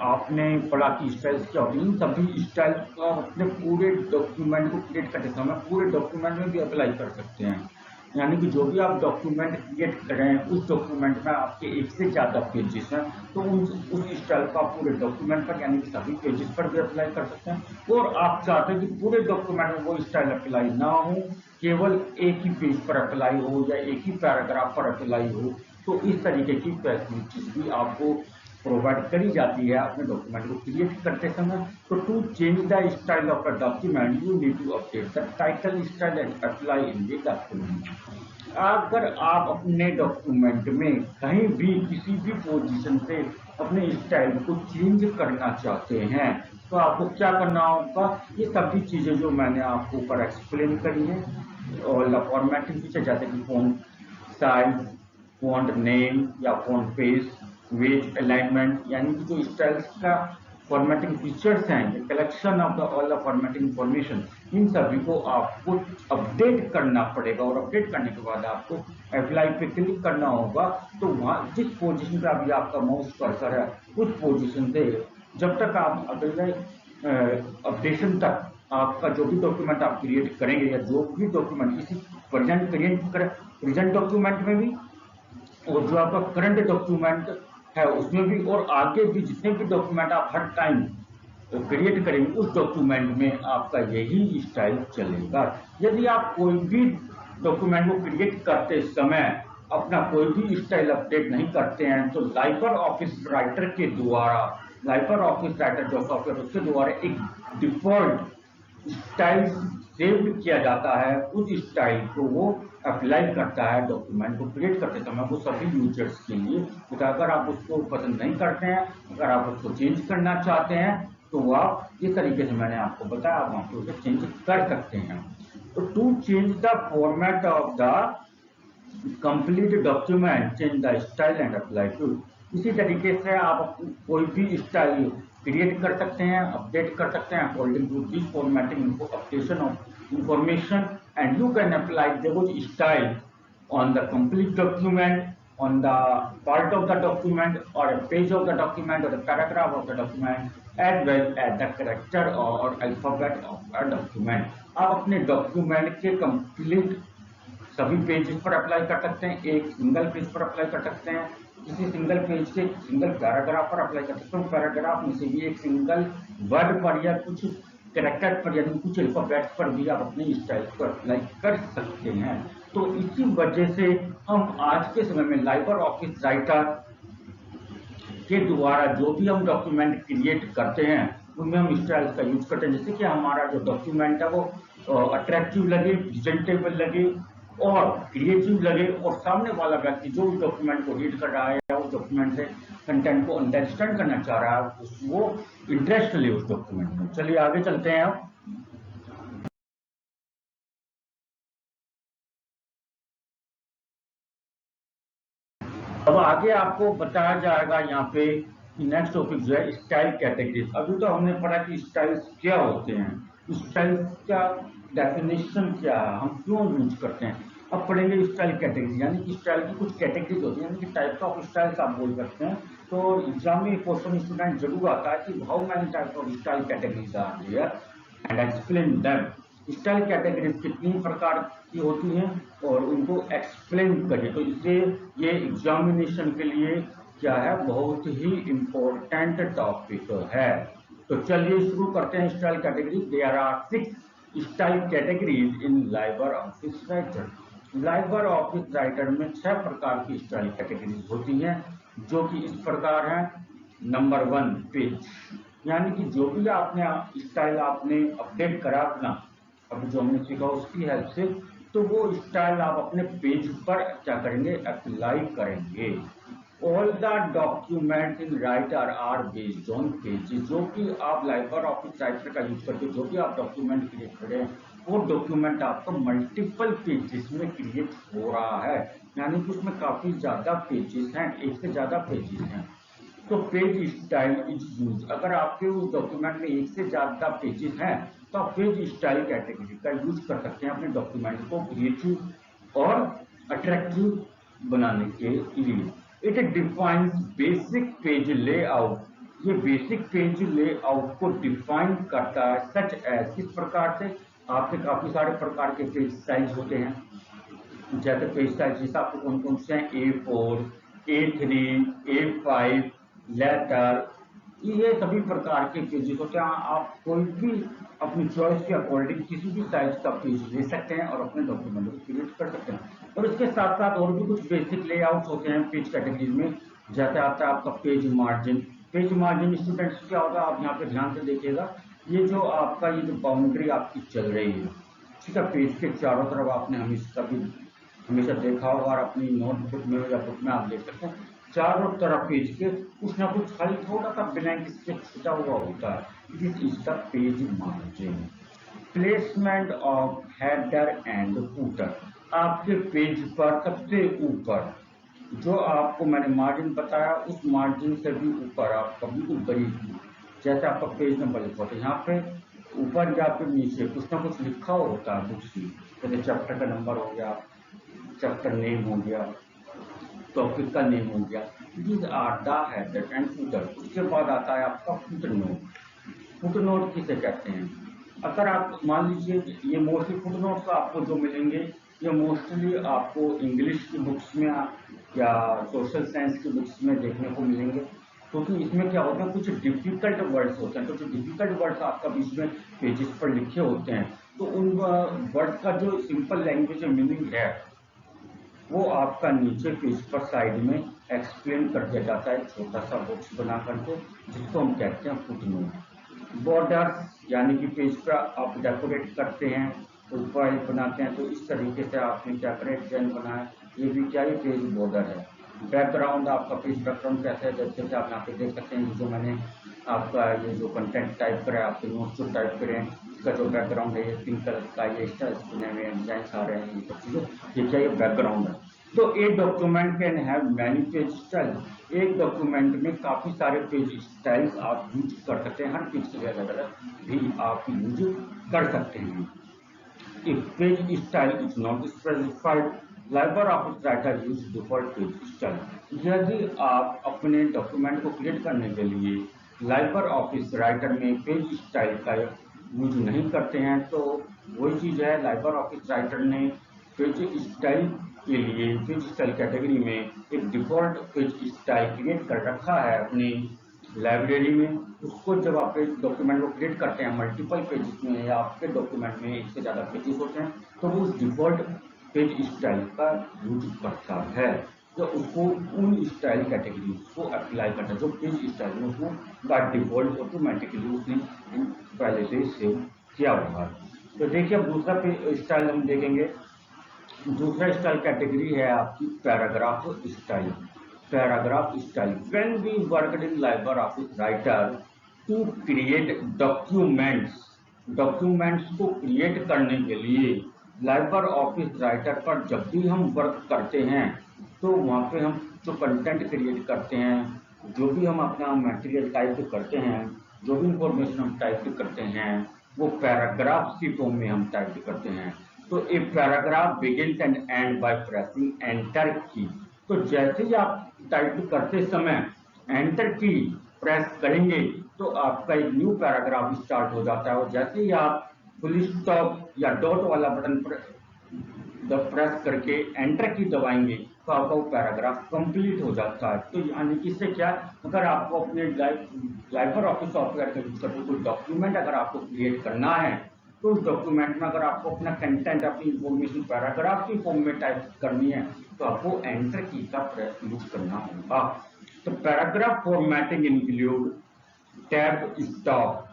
आपने पढ़ा कि स्टाइल्स क्या होती है, इन सभी स्टाइल्स को आप अपने पूरे डॉक्यूमेंट को क्रिएट करते समय पूरे डॉक्यूमेंट में भी अप्लाई कर सकते हैं। यानी कि जो भी आप डॉक्यूमेंट क्रिएट कर रहे हैं उस डॉक्यूमेंट में आपके एक से ज़्यादा पेजेस हैं, तो उस स्टाइल का पूरे डॉक्यूमेंट पर यानी कि सभी पेजेस पर भी अप्लाई कर सकते हैं। और आप चाहते हैं कि पूरे डॉक्यूमेंट में वो स्टाइल अप्लाई ना हो, केवल एक ही पेज पर अप्लाई हो या एक ही पैराग्राफ पर अप्लाई हो, तो इस तरीके की फैसिलिटीज भी आपको प्रोवाइड करी जाती है अपने डॉक्यूमेंट को क्रिएट करते समय। तो to change the style of a document you need to update the title style and apply in the document. अगर आप अपने डॉक्यूमेंट में कहीं भी किसी भी पोजीशन से अपने स्टाइल को चेंज करना चाहते हैं तो आपको क्या करना होगा, ये सभी चीजें जो मैंने आपको ऊपर एक्सप्लेन करी है और फॉर्मेटिंग फीचर जैसे कि फॉन्ट साइज, फॉन्ट नेम या फॉन्ट पेज, वेज अलाइनमेंट, यानी कि जो स्टाइल्स का फॉर्मेटिंग फीचर्स हैं, collection of the all the formatting information, इन सभी को आपको अपडेट करना पड़ेगा। और अपडेट करने के बाद आपको अप्लाई पे क्लिक करना होगा। तो वहाँ जिस पोजीशन पे अभी आपका माउस कर्सर है उस पोजीशन से जब तक आप अगले अपडेशन तक आपका जो भी डॉक्यूमेंट आप क्रिएट करेंगे या जो भी डॉक्यूमेंट इसी प्रेजेंट डॉक्यूमेंट में भी और जो आपका करंट डॉक्यूमेंट है उसमें भी और आगे भी जितने भी डॉक्यूमेंट आप हर टाइम क्रिएट करेंगे उस डॉक्यूमेंट में आपका यही स्टाइल चलेगा। यदि आप कोई भी डॉक्यूमेंट को क्रिएट करते समय अपना कोई भी स्टाइल अपडेट नहीं करते हैं तो लाइबर ऑफिस राइटर के द्वारा, लाइबर ऑफिस राइटर जो सॉफ्टवेयर उसके द्वारा एक डिफॉल्ट स्टाइल सेव किया जाता है, उस स्टाइल को वो अप्लाई करता है डॉक्यूमेंट को क्रिएट करते समय वो सभी यूजर्स के लिए। तो अगर आप उसको पसंद नहीं करते हैं, अगर आप उसको चेंज करना चाहते हैं तो आप इस तरीके से मैंने आपको बताया आप वहाँ पे उसे चेंज कर सकते हैं। तो to change the format of the complete document change the style and apply to. इसी तरीके से आप कोई भी स्टाइल क्रिएट कर सकते हैं, अपडेट कर सकते हैं according to this formatting updation of information and you can apply those style on the complete document, on the part of the document or a page of the document or the paragraph of the document as well as the character or alphabet of a document। आप अपने document के complete सभी pages पर apply कर सकते हैं, एक single page पर अप्लाई कर सकते हैं, किसी सिंगल पेज के सिंगल पैराग्राफ पर अप्लाई कर सकते हैं, पैराग्राफ में से भी एक सिंगल वर्ड पर या कुछ कैरेक्टर पर यानी कुछ अल्फाबेट्स पर भी आप अपने स्टाइल को अप्लाई कर सकते हैं। तो इसी वजह से हम आज के समय में लाइबर ऑफिस राइटर के द्वारा जो भी हम डॉक्यूमेंट क्रिएट करते हैं उनमें हम स्टाइल का यूज करते हैं, जैसे कि हमारा जो डॉक्यूमेंट है वो अट्रैक्टिव लगे, प्रेजेंटेबल लगे और क्रिएटिव लगे और सामने वाला व्यक्ति जो उस डॉक्यूमेंट को रीड कर रहा है या उस डॉक्यूमेंट से कंटेंट को अंडरस्टैंड करना चाह रहा है वो इंटरेस्ट ले उस डॉक्यूमेंट में। चलिए आगे चलते हैं। अब आगे आपको बताया जाएगा यहाँ पे कि नेक्स्ट टॉपिक जो है स्टाइल कैटेगरीज। अभी तो हमने पढ़ा कि स्टाइल्स क्या होते हैं, स्टाइल्स का डेफिनेशन क्या है, हम क्यों यूज करते हैं। अब पढ़ेंगे स्टाइल कैटेगरी, यानी कि स्टाइल की कुछ कैटेगरीज होती है, यानी कि टाइप्स ऑफ स्टाइल्स आप बोल सकते हैं। तो एग्जाम में क्वेश्चन स्टूडेंट जरूर आता है कि how many types of style categories are there and explain them. Style categories कितनी प्रकार की होती हैं और उनको एक्सप्लेन करिए। तो इसलिए ये एग्जामिनेशन के लिए क्या है, बहुत ही इम्पोर्टेंट टॉपिक है। तो चलिए शुरू करते हैं style category. There are 6 style categories in Libre Office Writer. Libre Office Writer में 6 प्रकार की स्टाइल कैटेगरीज होती हैं जो कि इस प्रकार हैं। नंबर 1 पेज, यानी कि जो भी आपने स्टाइल आपने अपडेट करा अपना अभी जो हमने सीखा उसकी हेल्प से, तो वो स्टाइल आप अपने पेज पर क्या करेंगे, अप्लाई करेंगे। All the document in Writer are based on page. जो कि आप लाइबर ऑफिस राइटर का यूज करके जो भी आप डॉक्यूमेंट क्रिएट करें वो डॉक्यूमेंट आपका मल्टीपल पेजेस में क्रिएट हो रहा है, यानी कि उसमें काफी ज्यादा पेजेस हैं, एक से ज्यादा पेजेस हैं। तो पेज स्टाइल इज यूज, अगर आपके उस डॉक्यूमेंट में एक से ज्यादा पेजेस हैं तो आप पेज स्टाइल कैटेगरी का यूज कर सकते हैं अपने डॉक्यूमेंट को क्रिएटिव और अट्रैक्टिव बनाने के लिए। It defines basic page layout, ये बेसिक पेज लेआउट को डिफाइन करता है। सच एज, किस प्रकार से, आपके काफी सारे प्रकार के पेज साइज होते हैं, जैसे पेज साइज जैसे आपको कौन कौन से हैं, A4, A3, A5, लेटर, ये सभी प्रकार के पेजेस होते हैं। आप कोई भी अपनी चॉइस के अकॉर्डिंग किसी भी साइज का पेज ले सकते हैं और अपने डॉक्यूमेंट को क्रिएट कर सकते हैं। और इसके साथ साथ और भी कुछ बेसिक लेआउट होते हैं पेज कैटेगरीज में, जैसे आता है आपका page margin. Page margin students क्या होगा, आप यहाँ पे ध्यान से देखिएगा, ये जो आपका ये जो बाउंड्री आपकी चल रही है, ठीक है, पेज के चारों तरफ आपने हमेशा देखा होगा और अपनी नोटबुक में या बुक में आप देख सकते हैं, चारों तरफ पेज के कुछ ना कुछ खाली थोड़ा सा ब्लैंक स्पेस छुटा हुआ होता है। This is the page margin. Placement of header and footer, आपके पेज पर सबसे ऊपर जो आपको मैंने मार्जिन बताया, उस मार्जिन से भी ऊपर आपका बिल्कुल करीब, जैसे आपका पेज नंबर लिखा होता है, यहाँ पे ऊपर या फिर नीचे कुछ ना कुछ लिखा होता है बुक्स की, जैसे चैप्टर का नंबर हो गया, चैप्टर नेम हो गया, टॉपिक का नेम हो गया, these are the header and footer. उसके बाद आता है आपका फुट नोट। फुट नोट किसे कहते हैं, अगर आप मान लीजिए, ये मोस्टली फुट नोट्स आपको जो मिलेंगे ये मोस्टली आपको इंग्लिश की बुक्स में या सोशल साइंस की बुक्स में देखने को मिलेंगे, क्योंकि इसमें क्या होता है, कुछ डिफिकल्ट वर्ड्स होते हैं, तो जो डिफिकल्ट वर्ड्स आपका बीच में पेजेस पर लिखे होते हैं, तो उन वर्ड्स का जो सिंपल लैंग्वेज मीनिंग है वो आपका नीचे पेज पर साइड में एक्सप्लेन कर दिया जाता है, छोटा सा बॉक्स बना करके, जिसको हम कहते हैं फुटनोट। बॉर्डर्स, यानी कि पेज पर आप डेकोरेट करते हैं, ऊपर बनाते हैं, तो इस तरीके से आपने क्या करें, डिजाइन बनाया, ये भी क्या, ये पेज बॉर्डर है। बैकग्राउंड, आपका पेज बैकग्राउंड कैसे है, जैसे कि आप यहाँ पे देख सकते हैं, जो मैंने आपका ये जो कंटेंट टाइप करा है, आपके नोट्स जो टाइप करें, इसका जो बैकग्राउंड है, ये पिंक कलर का, ये स्टाइल्स बने हुए हैं, डिजाइन आ रहे हैं, ये सब चीजें, ये क्या, ये बैकग्राउंड है। तो एक document can have many page style, एक डॉक्यूमेंट में काफी सारे पेज स्टाइल्स आप यूज कर सकते हैं, हर पेज के लिए अलग अलग भी आप यूज कर सकते हैं। If page style is not specified, LibreOffice Writer use default page style. यदि आप अपने डॉक्यूमेंट को क्रिएट करने के लिए LibreOffice राइटर में पेज स्टाइल का यूज नहीं करते हैं, तो वही चीज़ है, LibreOffice राइटर ने पेज स्टाइल के लिए पेज स्टाइल कैटेगरी में एक डिफॉल्ट पेज स्टाइल क्रिएट कर रखा है अपनी लाइब्रेरी में। उसको जब आप डॉक्यूमेंट को क्रिएट करते हैं मल्टीपल पेजेस में, या आपके डॉक्यूमेंट में एक से ज़्यादा पेजेस होते हैं, तो वो उस डिफॉल्ट पेज स्टाइल का यूज करता है, तो उसको उन स्टाइल कैटेगरी को अप्लाई करता है, जो पेज स्टाइल में उसको बाय डिफॉल्ट ऑटोमेटिकली उसने पहले से सेव किया हुआ है। तो देखिए, अब दूसरा स्टाइल हम देखेंगे। दूसरा स्टाइल कैटेगरी है आपकी paragraph style. Paragraph style, when we worked in LibreOffice Writer to create documents को क्रिएट करने के लिए LibreOffice राइटर पर जब भी हम वर्क करते हैं, तो वहाँ पे हम जो कंटेंट क्रिएट करते हैं, जो भी हम अपना मटेरियल टाइप करते हैं, जो भी इंफॉर्मेशन हम टाइप करते हैं, वो पैराग्राफ की फॉर्म में हम टाइप करते हैं। तो a paragraph begins and and by pressing enter की, तो जैसे ही आप टाइप करते समय एंटर की प्रेस करेंगे तो आपका एक न्यू पैराग्राफ स्टार्ट हो जाता है, और जैसे ही आप फुल स्टॉप या डॉट वाला बटन पर प्रेस करके एंटर की दबाएंगे तो आपका वो पैराग्राफ कंप्लीट हो जाता है। तो यानी कि इससे क्या, अगर आपको अपने LibreOffice सॉफ्टवेयर का यूज करके कोई डॉक्यूमेंट अगर आपको क्रिएट करना है, तो उस डॉक्यूमेंट में अगर आपको अपना कंटेंट, अपनी इंफॉर्मेशन पैराग्राफ की फॉर्म में टाइप करनी है, तो आपको एंटर की का प्रेस यूज करना होगा। तो paragraph formatting include tab stop,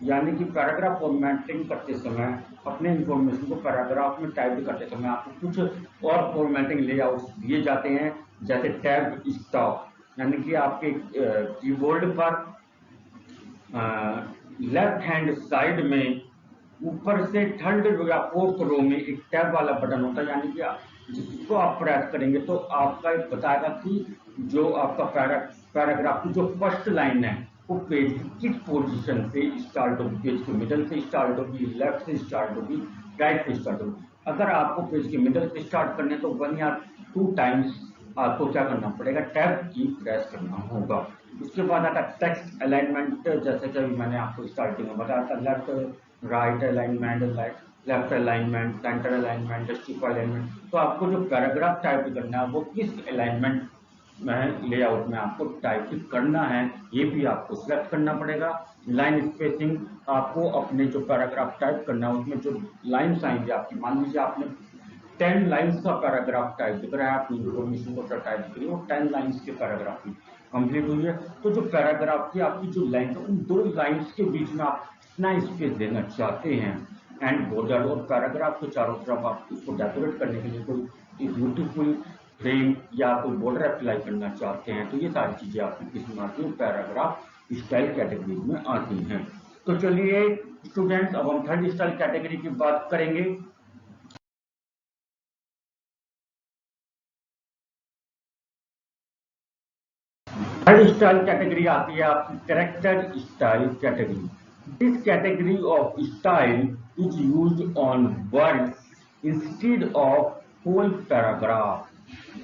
यानी कि पैराग्राफ फॉर्मेटिंग करते समय अपने इंफॉर्मेशन को पैराग्राफ में टाइप करते समय आपको कुछ और फॉर्मेटिंग लेआउट्स दिए जाते हैं, जैसे टैब स्टॉप, यानी कि आपके कीबोर्ड पर लेफ्ट हैंड साइड में ऊपर से थर्ड या फोर्थ रो में एक टैब वाला बटन होता है, यानी कि जिसको आप प्रेस करेंगे तो आपका एक बताएगा कि जो आपका पैराग्राफ की जो फर्स्ट लाइन है वो पेज की किस पोजीशन से स्टार्ट होगी, पेज के मिडल से स्टार्ट होगी, लेफ्ट से स्टार्ट होगी, राइट से स्टार्ट होगी। अगर आपको पेज के मिडल से स्टार्ट करने तो 1 या 2 टाइम्स आपको क्या करना पड़ेगा, टैब की प्रेस करना होगा। उसके बाद आता टेक्स्ट अलाइनमेंट, जैसे कि मैंने आपको स्टार्टिंग में बताया था, left right alignment, left alignment, centre alignment, स्टिप अलाइनमेंट। तो आपको जो पैराग्राफ टाइप करना है वो किस अलाइनमेंट में, लेआउट में आपको टाइप करना है, ये भी आपको सिलेक्ट करना पड़ेगा। लाइन स्पेसिंग, आपको अपने जो पैराग्राफ टाइप करना है उसमें जो लाइन्स आएंगे आपकी, मान लीजिए आपने 10 लाइन्स का पैराग्राफ टाइप दिख रहा है, आपकी इन्फॉर्मेशन को टाइप करिए, वो 10 लाइन्स के पैराग्राफ की कंप्लीट हुई है। तो जो पैराग्राफ की आपकी जो लाइन है उन 2 लाइन्स के बीच में आप कितना स्पेस देना चाहते हैं, एंड बॉर्डर और पैराग्राफ के चारों तरफ आप इसको डेकोरेट करने के लिए कोई ब्यूटीफुल फ्रेम या कोई बॉर्डर अप्लाई करना चाहते हैं, तो ये सारी चीजें आपकी किस में आती है, पैराग्राफ स्टाइल कैटेगरी में आती हैं। तो चलिए स्टूडेंट्स, अब हम थर्ड स्टाइल कैटेगरी की बात करेंगे। थर्ड स्टाइल कैटेगरी आती है आपकी character style category. This category of style is used on words instead of whole paragraph.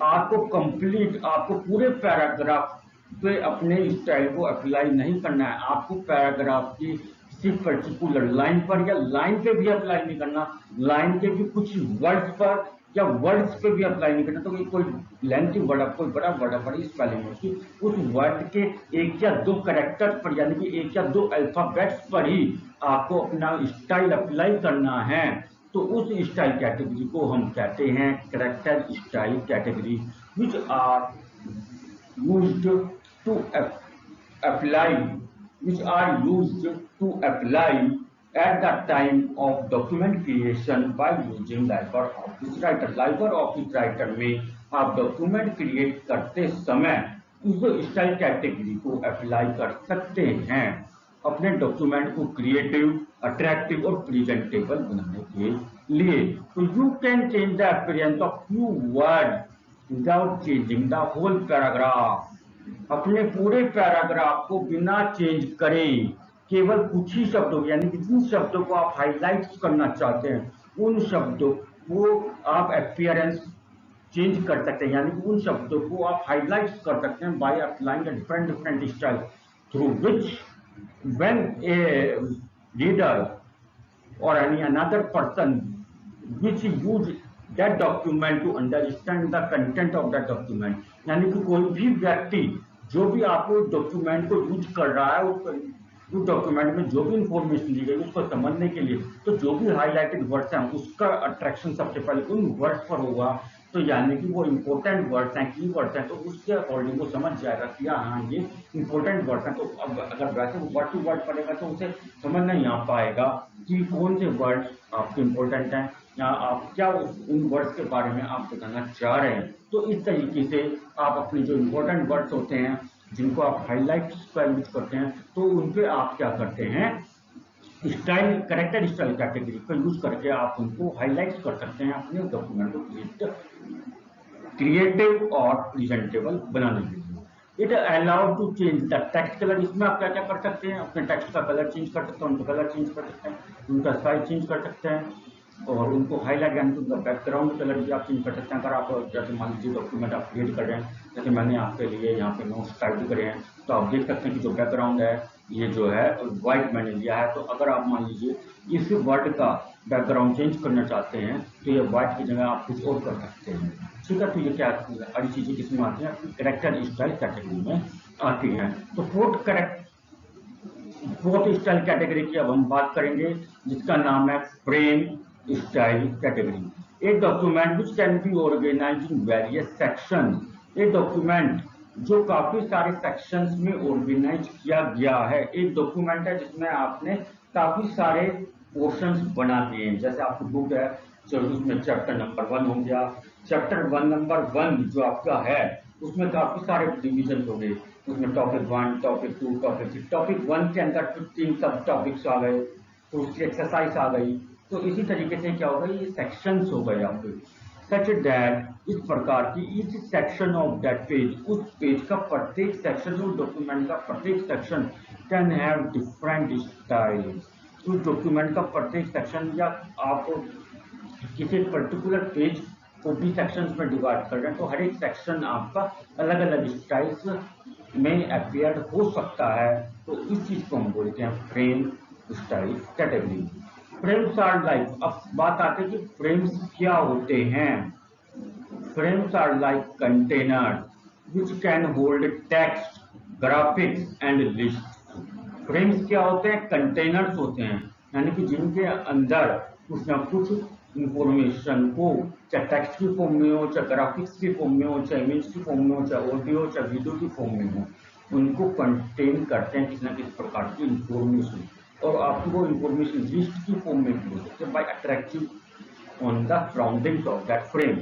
आपको पूरे पैराग्राफ पे अपने स्टाइल को अप्लाई नहीं करना है, आपको पैराग्राफ की किसी पर्टिकुलर लाइन पर या लाइन पे भी अप्लाई नहीं करना, लाइन के भी कुछ वर्ड्स पर या वर्ड्स पे भी अप्लाई नहीं करना। तो कोई लेंथी वर्ड, कोई बड़ा वर्ड है, बड़ी स्पेलिंग है उसकी, उस वर्ड के 1 या 2 कैरेक्टर पर, यानी कि 1 या 2 अल्फाबेट्स पर ही आपको अपना स्टाइल अप्लाई करना है। तो उस स्टाइल कैटेगरी को हम कहते हैं character style category, which are used to apply which are used to apply at the time of document creation by using LibreOffice Writer। LibreOffice Writer में आप डॉक्यूमेंट क्रिएट करते समय उस स्टाइल कैटेगरी को अप्लाई कर सकते हैं अपने डॉक्यूमेंट को क्रिएटिव, अट्रैक्टिव और प्रेजेंटेबल बनाने के लिए। तो you can change the appearance of few word without changing the whole paragraph. अपने पूरे पैराग्राफ को बिना चेंज करे केवल कुछ ही शब्दों, यानी कि जिन शब्दों को आप हाईलाइट करना चाहते हैं उन शब्दों को आप अपीयरेंस चेंज कर सकते हैं, यानी कि उन शब्दों को आप हाईलाइट कर सकते हैं by applying a different style through which when A reader or any another person which use that document to understand the content of that document। यानी कि कोई भी व्यक्ति जो भी आपको डॉक्यूमेंट को यूज कर रहा है, उस डॉक्यूमेंट में जो भी इंफॉर्मेशन दी गई उसको समझने के लिए, तो जो भी हाईलाइटेड वर्ड्स हैं उसका अट्रैक्शन सबसे पहले उन वर्ड्स पर होगा। तो यानी कि वो इंपॉर्टेंट वर्ड्स हैं, की वर्ड्स हैं, तो उसके अकॉर्डिंग वो समझ जाएगा कि हाँ ये इंपॉर्टेंट वर्ड्स हैं। तो अब अगर वैसे वर्ड टू वर्ड पढ़ेगा तो उसे समझ नहीं आ पाएगा कि कौन से वर्ड्स आपके इंपॉर्टेंट हैं या आप क्या उन वर्ड्स के बारे में आप बताना चाह रहे हैं। तो इस तरीके से आप अपने जो इंपॉर्टेंट वर्ड्स होते हैं जिनको आप हाईलाइट यूज करते हैं, तो उन पे आप क्या करते हैं, स्टाइल कैरेक्टर स्टाइल कैटेगरी का यूज करके आप उनको हाईलाइट कर सकते हैं अपने डॉक्यूमेंट को क्रिएटिव और प्रेजेंटेबल बनाने के लिए। It allow to change the text colour. इसमें आप क्या क्या कर सकते हैं, अपने टेक्स्ट का कलर चेंज कर सकते हैं, उनका कलर चेंज कर सकते हैं, उनका साइज चेंज कर सकते हैं और उनको हाईलाइट यानी उनका बैकग्राउंड कलर भी आप चेंज कर सकते हैं। अगर आप जैसे मान लीजिए डॉक्यूमेंट आप क्रिएट कर रहे हैं, जैसे मैंने आपके लिए यहाँ पे नोट्स टाइप करे हैं, तो आप देख सकते हैं कि जो बैकग्राउंड है ये जो है व्हाइट मैंने लिया है। तो अगर आप मान लीजिए इस वर्ड का बैकग्राउंड चेंज करना चाहते हैं तो ये व्हाइट की जगह आप कुछ और कर सकते हैं। ठीक है, तो ये क्या सारी चीजें किसमें आती हैं, कैरेक्टर स्टाइल कैटेगरी में आती हैं। तो फोर्थ स्टाइल कैटेगरी की अब हम बात करेंगे जिसका नाम है फ्रेम स्टाइल कैटेगरी। एक document which can be organized in various sections. एक डॉक्यूमेंट जो काफी सारे सेक्शंस में ऑर्गेनाइज किया गया है। एक डॉक्यूमेंट है जिसमें आपने काफी सारे पोर्शंस बना दिए हैं, जैसे आपकी बुक है चलो उसमें चैप्टर नंबर 1 हो गया, चैप्टर 1 नंबर 1 जो आपका है उसमें काफी सारे डिवीजन हो गए, उसमें टॉपिक 1, टॉपिक 2, टॉपिक 3। टॉपिक 1 के अंदर 15 सब टॉपिक्स आ गए, तो उसकी एक्सरसाइज आ गई। तो इसी तरीके से क्या होगा, ये सेक्शंस हो गए आपके, सच दैट इस प्रकार की each section of that page, उस पेज का प्रत्येक सेक्शन, उस डॉक्यूमेंट का प्रत्येक section can have different style. उस डॉक्यूमेंट का प्रत्येक सेक्शन, या आप किसी पर्टिकुलर पेज को भी सेक्शंस में डिवाइड कर रहे हैं, तो हर एक सेक्शन आपका अलग अलग स्टाइल्स में अपीयर हो सकता है। तो इस चीज को हम बोलते हैं frame style category. Frames are like, अब बात आती है कि फ्रेम्स क्या होते हैं। Frames are like container which can hold text, graphics and list. Frames क्या होते हैं, कंटेनर्स होते हैं, यानी कि जिनके अंदर कुछ ना कुछ इंफॉर्मेशन को, चाहे टेक्स्ट की फॉर्म में हो, चाहे ग्राफिक्स की फॉर्म में हो, चाहे इमेज की फॉर्म में हो, चाहे ऑडियो चाहे वीडियो की फॉर्म में हो, उनको कंटेन करते हैं किसी ना किसी प्रकार की इंफॉर्मेशन। और आपको वो इंफॉर्मेशन लिस्ट की फॉर्म में भी हो सकते हैं by attractive on the surroundings of that frame.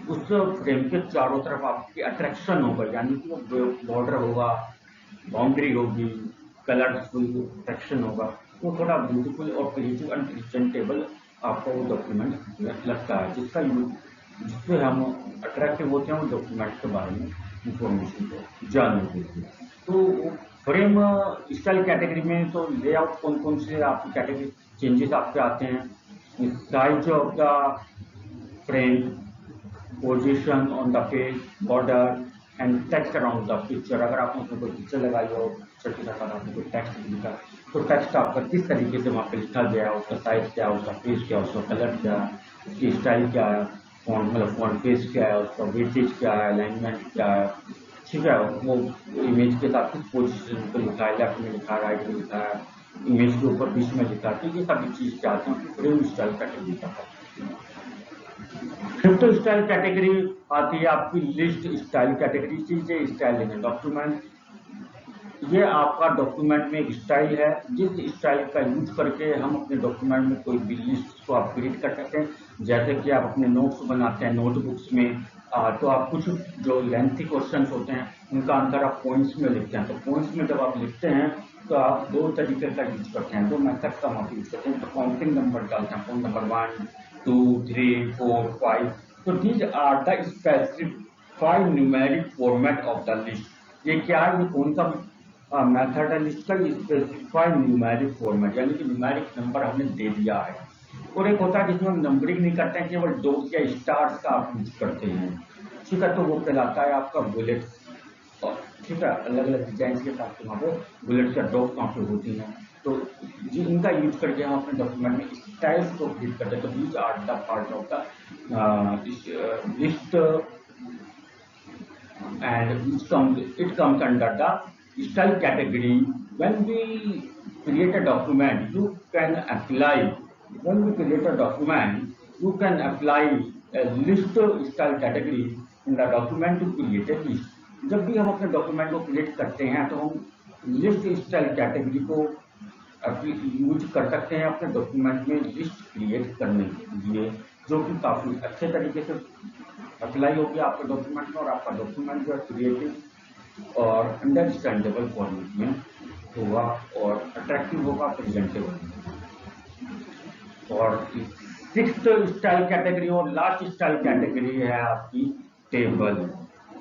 उस फ्रेम के चारों तरफ आपकी अट्रैक्शन होगा, यानी कि वो बॉर्डर होगा, बाउंड्री होगी, कलरफुल अट्रैक्शन होगा, वो थोड़ा ब्यूटीफुल और क्रिएटिव एंड प्रेजेंटेबल आपको वो डॉक्यूमेंट लगता है, जिससे हम अट्रैक्टिव होते हैं वो डॉक्यूमेंट के बारे में इंफॉर्मेशन को जानने के लिए। तो फ्रेम स्टाइल कैटेगरी में तो लेआउट कौन कौन से आपकी कैटेगरी चेंजेस आपके आते हैं, size of the frame, position on the page, border and text around the picture. अगर आपने उसमें कोई पिक्चर लगाई हो, पिक्चर के साथ आपने कोई टेक्स्ट लिखा, तो टेक्स्ट आपका किस तरीके से वहाँ पे लिखा गया है, उसका साइज क्या है, उसका पेज क्या है, उसका कलर क्या है, उसकी स्टाइल क्या है, फॉन्ट मतलब फॉन्ट पेज क्या है, उसका वेटेज क्या है, अलाइनमेंट क्या है, ठीक है, वो इमेज के साथ किस पोजीशन पे लिखा है, लेफ्ट में लिखा है, राइट में लिखा है, इमेज के ऊपर बीच में लिखा है, तो ये सभी चीज क्या आते हैं फ्रेम स्टाइल कैटेगरी का। फिफ्थ स्टाइल कैटेगरी आती है आपकी लिस्ट स्टाइल कैटेगरी। चीजें स्टाइल इन डॉक्यूमेंट, ये आपका डॉक्यूमेंट में एक स्टाइल है, जिस स्टाइल का यूज करके हम अपने डॉक्यूमेंट में कोई भी लिस्ट को आप क्रिएट कर सकते हैं। जैसे कि आप अपने नोट्स बनाते हैं नोटबुक्स में, तो आप कुछ जो लेंथी क्वेश्चंस होते हैं उनका आंसर आप पॉइंट्स में लिखते हैं। तो पॉइंट्स में जब आप लिखते हैं तो आप दो तरीके का यूज करते हैं, दो मेथड का आप यूज करते हैं। तो काउंटिंग नंबर डालते हैं, पॉइंट नंबर 1 2 3 4 5। तो these are the specified numeric format of the list. ये क्या है, ये कौन सा मेथड है लिस्ट का, स्पेसिफाइड न्यूमेरिक फॉर्मेट, यानी कि न्यूमेरिक नंबर हमने दे दिया है। और एक होता है जिसमें हम नंबरिंग नहीं करते हैं, केवल डॉट्स या स्टार्स का आप यूज करते हैं, ठीक है, तो वो कहलाता है आपका बुलेट। ठीक है, अलग अलग डिजाइन के साथ वहाँ पे बुलेट्स या डॉट्स वहाँ पे होती हैं, तो इनका यूज करके हम अपने डॉक्यूमेंट में स्टाइल्स को क्रिएट करते हैं। तो these are the part of the list and it comes under the style category. When we create a document, you can apply. When we create a document, you can apply a list style category in the document to create a list. जब भी हम अपने document को create करते हैं तो हम list style category को यूज कर सकते हैं अपने डॉक्यूमेंट में लिस्ट क्रिएट करने के लिए, जो कि काफी अच्छे तरीके से अप्लाई होगी आपके डॉक्यूमेंट में, और आपका डॉक्यूमेंट जो है क्रिएटिव और अंडरस्टैंडेबल फॉर्मेट में होगा और अट्रैक्टिव होगा, प्रेजेंटेबल। और सिक्स्थ स्टाइल कैटेगरी और लास्ट स्टाइल कैटेगरी है आपकी table.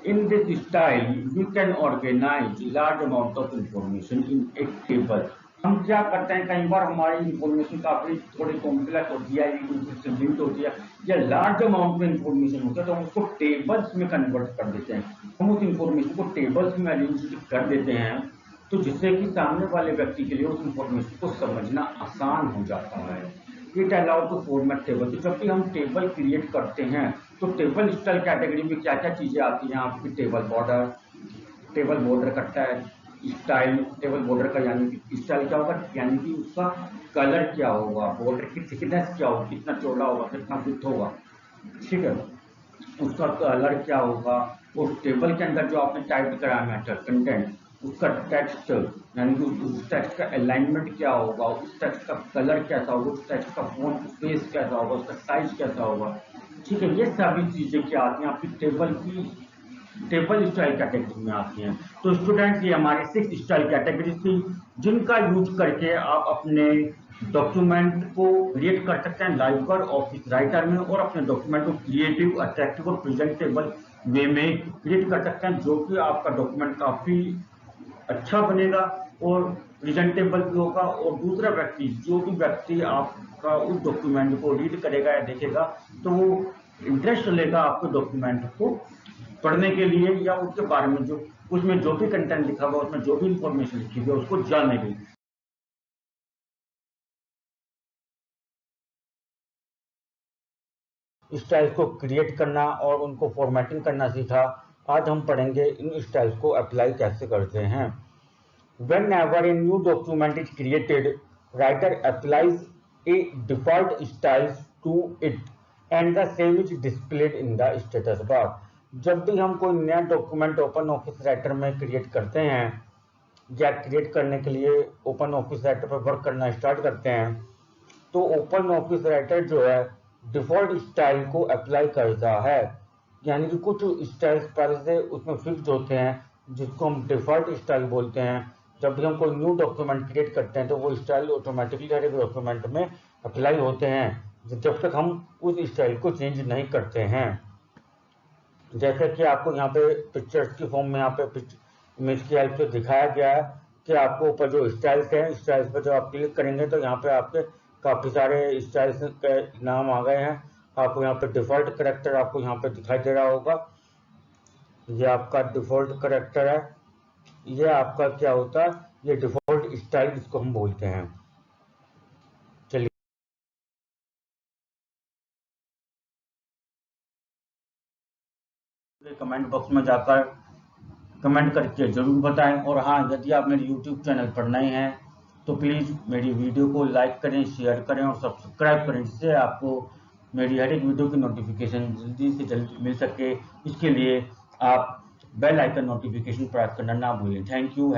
In this style we can organize large amount of information in a table. हम क्या करते हैं, कई बार हमारी इंफॉर्मेशन काफी थोड़ी कॉम्प्लेक्स होती है, लिंक्ड होती है, या लार्ज अमाउंट में इंफॉर्मेशन होता है, तो हम उसको टेबल्स में कन्वर्ट कर देते हैं। हम उस इंफॉर्मेशन को टेबल्स में अरेंज कर देते हैं, तो जिससे कि सामने वाले व्यक्ति के लिए उस इंफॉर्मेशन को समझना आसान हो जाता है। It allow to format table. तो जब भी हम टेबल क्रिएट करते हैं तो टेबल स्टाइल कैटेगरी में क्या क्या चीजें आती हैं आपकी, टेबल बॉर्डर करता है, स्टाइल टेबल बॉर्डर का, यानी कि स्टाइल क्या होगा, यानी कि उसका कलर क्या होगा, बॉर्डर की थिकनेस क्या होगी, कितना चौड़ा होगा, कितना विड्थ होगा, ठीक है, उसका कलर क्या होगा, उस टेबल के अंदर जो आपने टाइप करा है मैटर कंटेंट, उसका टेक्स्ट, यानी कि उस टेक्स्ट का अलाइनमेंट क्या होगा, उस टेक्स्ट का कलर कैसा होगा, उस टेक्स्ट का फॉन्ट स्पेस कैसा होगा, उसका साइज कैसा होगा, ठीक है, ये सभी चीजें क्या आती हैं आपकी टेबल की टेबल स्टाइल कैटेगरी में आती हैं। तो स्टूडेंट्स, ये हमारे 6 स्टाइल कैटेगरीज थी जिनका यूज करके आप अपने डॉक्यूमेंट को क्रिएट कर सकते हैं लाइव पर ऑफिस राइटर में, और अपने डॉक्यूमेंट को क्रिएटिव, अट्रैक्टिव और प्रेजेंटेबल वे में क्रिएट कर सकते हैं, जो कि आपका डॉक्यूमेंट काफी अच्छा बनेगा और प्रेजेंटेबल भी होगा। और दूसरा व्यक्ति, जो भी व्यक्ति आपका उस डॉक्यूमेंट को रीड करेगा या देखेगा, तो वो इंटरेस्ट लेगा आपके डॉक्यूमेंट को पढ़ने के लिए, या उसके बारे में जो उसमें जो भी कंटेंट लिखा हुआ, उसमें जो भी इंफॉर्मेशन लिखी हुई है उसको जानने के लिए। स्टाइल्स को क्रिएट करना और उनको फॉर्मेटिंग करना सीखा। आज हम पढ़ेंगे इन स्टाइल्स को अप्लाई कैसे करते हैं। Whenever a new document is created, writer applies a default style to it and the same is displayed in the status bar. जब भी हम कोई नया डॉक्यूमेंट ओपन ऑफिस राइटर में क्रिएट करते हैं या क्रिएट करने के लिए ओपन ऑफिस राइटर पर वर्क करना स्टार्ट करते हैं, तो ओपन ऑफिस राइटर जो है डिफॉल्ट स्टाइल को अप्लाई करता है। यानी कि कुछ स्टाइल्स पहले से उसमें फिक्स्ड होते हैं जिसको हम डिफॉल्ट स्टाइल बोलते हैं। जब भी हम कोई न्यू डॉक्यूमेंट क्रिएट करते हैं तो वो स्टाइल ऑटोमेटिकली हर एक डॉक्यूमेंट में अप्लाई होते हैं जब तक हम उस स्टाइल को चेंज नहीं करते हैं। जैसे कि आपको यहाँ पे पिक्चर्स की फॉर्म में यहाँ पे इमेज की हेल्प से दिखाया गया है कि आपको ऊपर जो स्टाइल्स हैं, स्टाइल्स पर जब आप क्लिक करेंगे तो यहाँ पे आपके काफ़ी सारे स्टाइल्स के नाम आ गए हैं। आपको यहाँ पे डिफॉल्ट करेक्टर आपको यहाँ पे दिखाई दे रहा होगा, ये आपका डिफॉल्ट करेक्टर है। ये आपका क्या होता है, ये डिफॉल्ट स्टाइल जिसको हम बोलते हैं। चलिए, कमेंट बॉक्स में जाकर कमेंट करके जरूर बताएं। और हाँ, यदि आप मेरे YouTube चैनल पर नए हैं तो प्लीज़ मेरी वीडियो को लाइक करें, शेयर करें और सब्सक्राइब करें, जिससे आपको मेरी हर एक वीडियो की नोटिफिकेशन जल्दी से जल्दी मिल सके। इसके लिए आप बेल आइकन नोटिफिकेशन प्रेस करना ना भूलें। Thank you.